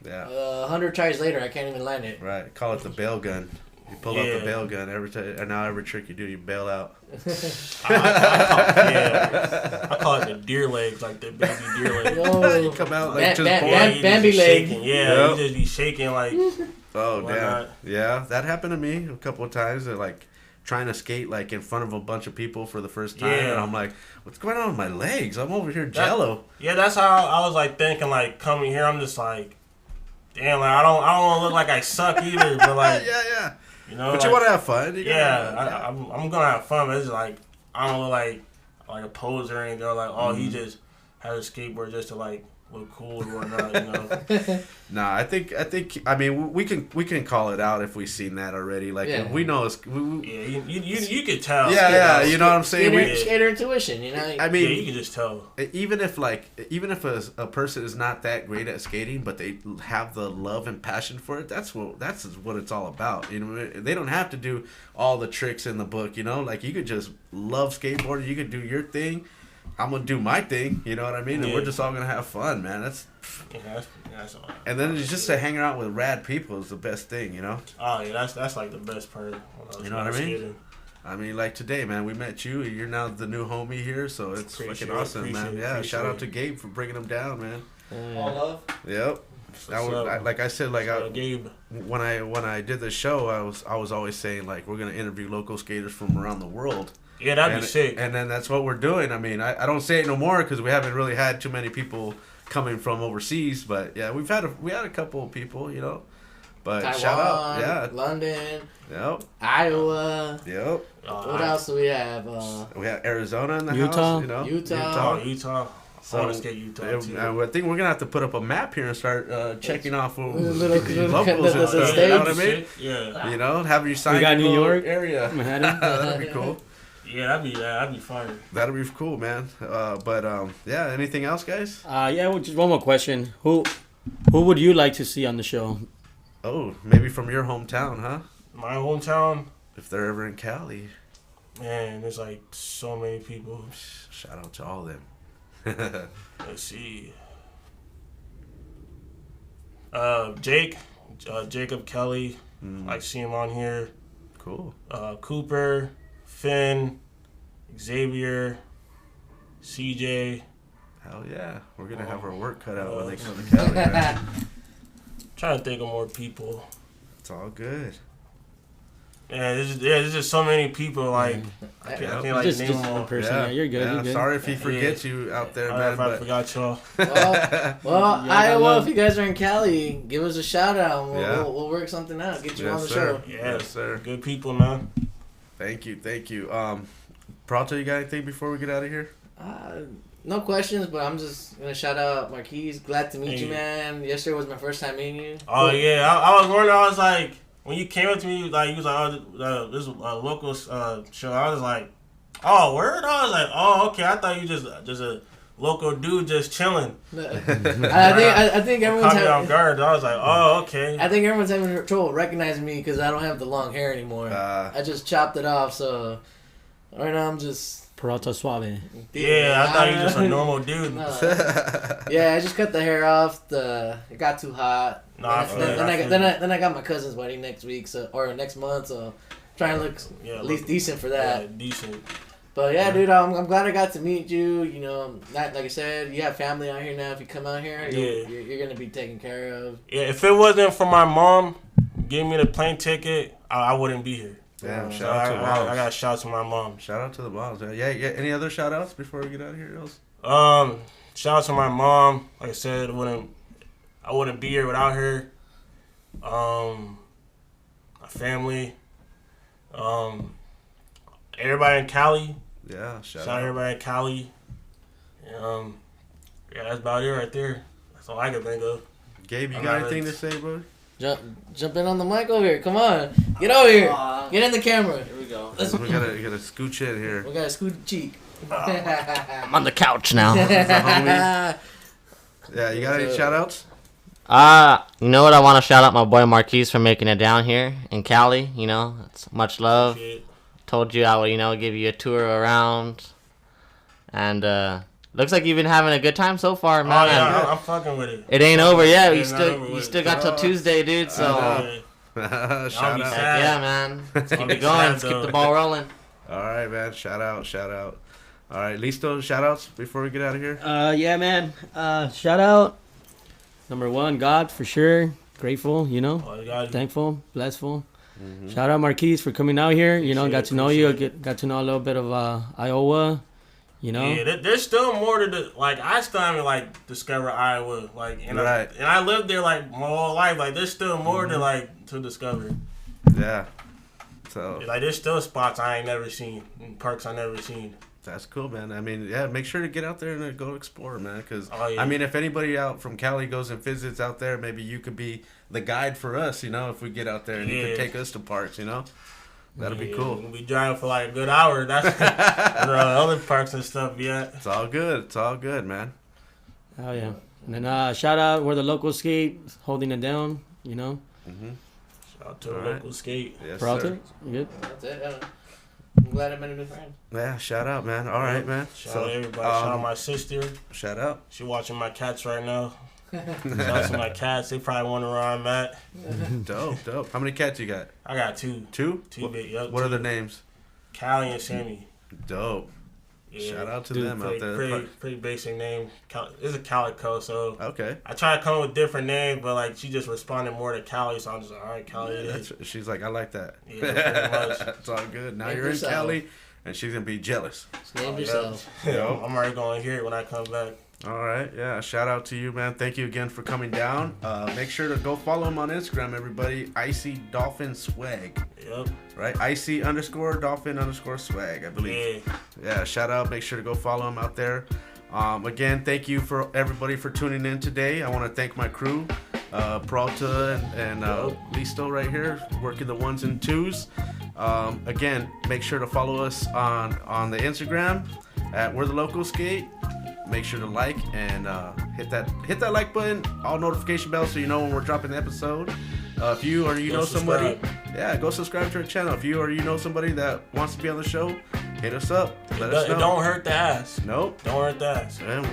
Yeah. 100 tries later, I can't even land it. Right. Call it the bail gun. You pull out Yeah. the bail gun every time, and now every trick you do, you bail out. I call it the deer legs, like the baby deer legs. You come out like just born. Yeah, you Bambi just leg. shaking. Yeah, Yep. you just be shaking like Oh, Why damn. not? Yeah, that happened to me a couple of times. They're like trying to skate like in front of a bunch of people for the first time. Yeah. And I'm like, what's going on with my legs? I'm over here jello. Yeah, that's how I was like thinking. Like coming here, I'm just like, damn. Like I don't want to look like I suck either. But like, yeah. you know, But like, you want to have fun. You yeah, gotta- I'm gonna have fun. But it's like I don't look like a poser or anything. Or like, oh, Mm-hmm. he just has a skateboard just to like look cool or whatnot. You know. Nah, I think. I mean, we can call it out if we've seen that already. Like Yeah. we know it's. Yeah, you could tell. Yeah, you know what I'm saying. Skater, We, skater intuition, you know. I Yeah, mean, you can just tell. even if a person is not that great at skating, but they have the love and passion for it, that's what it's all about. You know, they don't have to do all the tricks in the book. You know, like you could just love skateboarding. You could do your thing. I'm gonna do my thing. You know what I mean? And Yeah. we're just all gonna have fun, man. Yeah, that's all. And then it's just to hang out with rad people is the best thing. You know. Oh yeah, that's like the best part. When I was You know what I mean? skating. I mean, like today, man, we met you. You're now the new homie here, so it's Appreciate fucking it, awesome, man. appreciate it, Yeah, shout out to appreciate Gabe for bringing him down, man. All love. Yep. That was, up? like I said, like Gabe. when I did the show, I was always saying like we're gonna interview local skaters from around the world. Yeah, that'd and, be sick. And then that's what we're doing. I mean, I don't say it no more because we haven't really had too many people coming from overseas. But yeah, we had a couple of people, you know. But Taiwan, shout out, yeah, London, yep, Iowa. yep. What else do we have? We have Arizona in the Utah. house, you know, Utah. Oh, Utah. So, I want to skate Utah too. I think we're gonna have to put up a map here and start checking off Little- locals and the stuff. You know what I states. mean? Yeah, You know, have you sign We got your New little York, area. Manhattan. That'd be cool. yeah, that'd be fun. That'd be cool, man. Yeah. Anything else, guys? Yeah. Well, just one more question. Who would you like to see on the show? Oh, maybe from your hometown, huh? My hometown, If they're ever in Cali, man, there's like so many people. shout out to all of them. Let's see. Jacob Kelly. I see him on here. Cool. Cooper, Finn, Xavier, CJ. Hell yeah, we're gonna have our work cut out when they come to Cali. Man. Trying to think of more people. It's all good. Yeah, there's just so many people. Like I can't like just name one them all. person. Yeah, you're good. Yeah, You're good. sorry if he forgets you out there, I man. if I But forgot y'all. Well, Yeah, Iowa, love- if you guys are in Cali, give us a shout out. And Yeah. we'll work something out. Get you on the yes, show. sir. Yeah, Yes, sir. Good people, man. Thank you. Peralta, you got anything before we get out of here? No questions, but I'm just gonna shout out Marquis. Glad to meet you, Hey. man. Yesterday was my first time meeting you. Oh yeah, I was wondering. I was like, when you came up to me, like you was like, oh, this is a local show. I was like, oh, word. I was like, oh, okay. I thought you just a local dude just chilling. I think everyone's Caught me off having, guard. I was like, oh, okay. I think everyone's having trouble recognizing me because I don't have the long hair anymore. I just chopped it off, so right now I'm just. Peralta Suave. Yeah, I thought you were just a normal dude. No. Yeah, I just cut the hair off. It got too hot. Nah, I feel it, I feel Then I got my cousin's wedding next week, or next month. So trying to look Yeah, at least decent for that. Yeah, decent. But yeah, dude, I'm glad I got to meet you. You know, not like I said, you have family out here now. If you come out here, you're gonna be taken care of. Yeah, if it wasn't for my mom giving me the plane ticket, I wouldn't be here. Damn, So shout out to moms. I got to shout out to my mom. Shout out to the moms. Yeah. Any other shout outs before we get out of here, else? Shout out to my mom. Like I said, I wouldn't be here without her. My family. Everybody in Cali. Yeah, Shout out everybody in Cali. Yeah, that's about it right there. That's all I can think of. Gabe, you I'm got not anything ready. to say, bro? Jump in on the mic over here. Come on, get over here. Get in the camera. Here we go. Let's, We gotta scooch in here. we got a scoot cheek. I'm on the couch now. Yeah, you got any shout outs? You know what? I want to shout out my boy Marquis for making it down here in Cali. You know, it's much love. Shit. Told you I would, give you a tour around. And looks like you've been having a good time so far, Oh man. yeah, I'm fucking with it. It ain't over yet. It's not over You with. still got till Tuesday, dude. So Yeah. Shout be out. sad. yeah, man. Let's keep be it going. sad, Let's keep though. the ball rolling. All right, man. Shout out. All right, Listo, shout outs before we get out of here. Yeah, man. Shout out. Number one, God for sure. grateful, you know, Oh, you got thankful, blessful. Shout out Marquis for coming out here. You know, got to know you, got to know a little bit of Iowa. You know, yeah, there's still more to the like. I still haven't like discovered Iowa, like, and I lived there like my whole life. Like, there's still more to like to discover. Yeah. So like, there's still spots I ain't never seen, and parks I never seen. that's cool, man. I mean, yeah, make sure to get out there and go explore, man. Because yeah. I mean, if anybody out from Cali goes and visits out there, maybe you could be the guide for us. You know, if we get out there and you could take us to parks. You know. That'll be cool. We'll be driving for like a good hour. That's other parks and stuff. Yeah, it's all good. It's all good, man. Oh yeah. And then shout out where the Locals Sk8 holding it down. You know. Shout out to the Locals Sk8. Yes, Proud sir. You good? That's it. I'm glad I met a new friend. Yeah, shout out, man. All right, man. Shout out everybody. Shout out my sister. Shout out. She watching my cats right now. Shout out to my cats. They probably wonder where I'm at. Dope. How many cats you got? I got two. Two? Big. Yep, what are their names? Callie and Sammy. Dope. Yeah, shout out to them out there. Pretty basic name. It's a Calico, so okay. I try to come up with different names, but like she just responded more to Cali, so I'm just like, all right, Cali. She's like, I like that. Yeah, pretty much. It's all good. Now you're in Cali, and she's gonna be jealous. Name yourself. Yeah, I'm already gonna hear it when I come back. All right, yeah. Shout out to you, man. Thank you again for coming down. Make sure to go follow him on Instagram, everybody. Icy Dolphin Swag. Yep. Right, Icy_Dolphin_swag, I believe. Yeah. Shout out. Make sure to go follow him out there. Again, thank you for everybody for tuning in today. I want to thank my crew, Peralta and Listo right here, working the ones and twos. Again, make sure to follow us on the Instagram at We're the Locals Sk8. Make sure to like and hit that like button, all notification bells, so you know when we're dropping the episode. If you or you know somebody, go subscribe to our channel. If you or you know somebody that wants to be on the show, hit us up. Let us know. It don't hurt to ask. Nope. Don't hurt to ask. And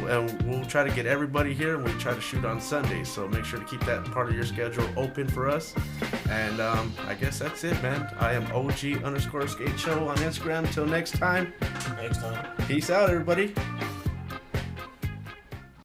we'll try to get everybody here, and we try to shoot on Sundays. So make sure to keep that part of your schedule open for us. And I guess that's it, man. I am OG_Skate Show on Instagram. Until next time. Next time. Peace out, everybody.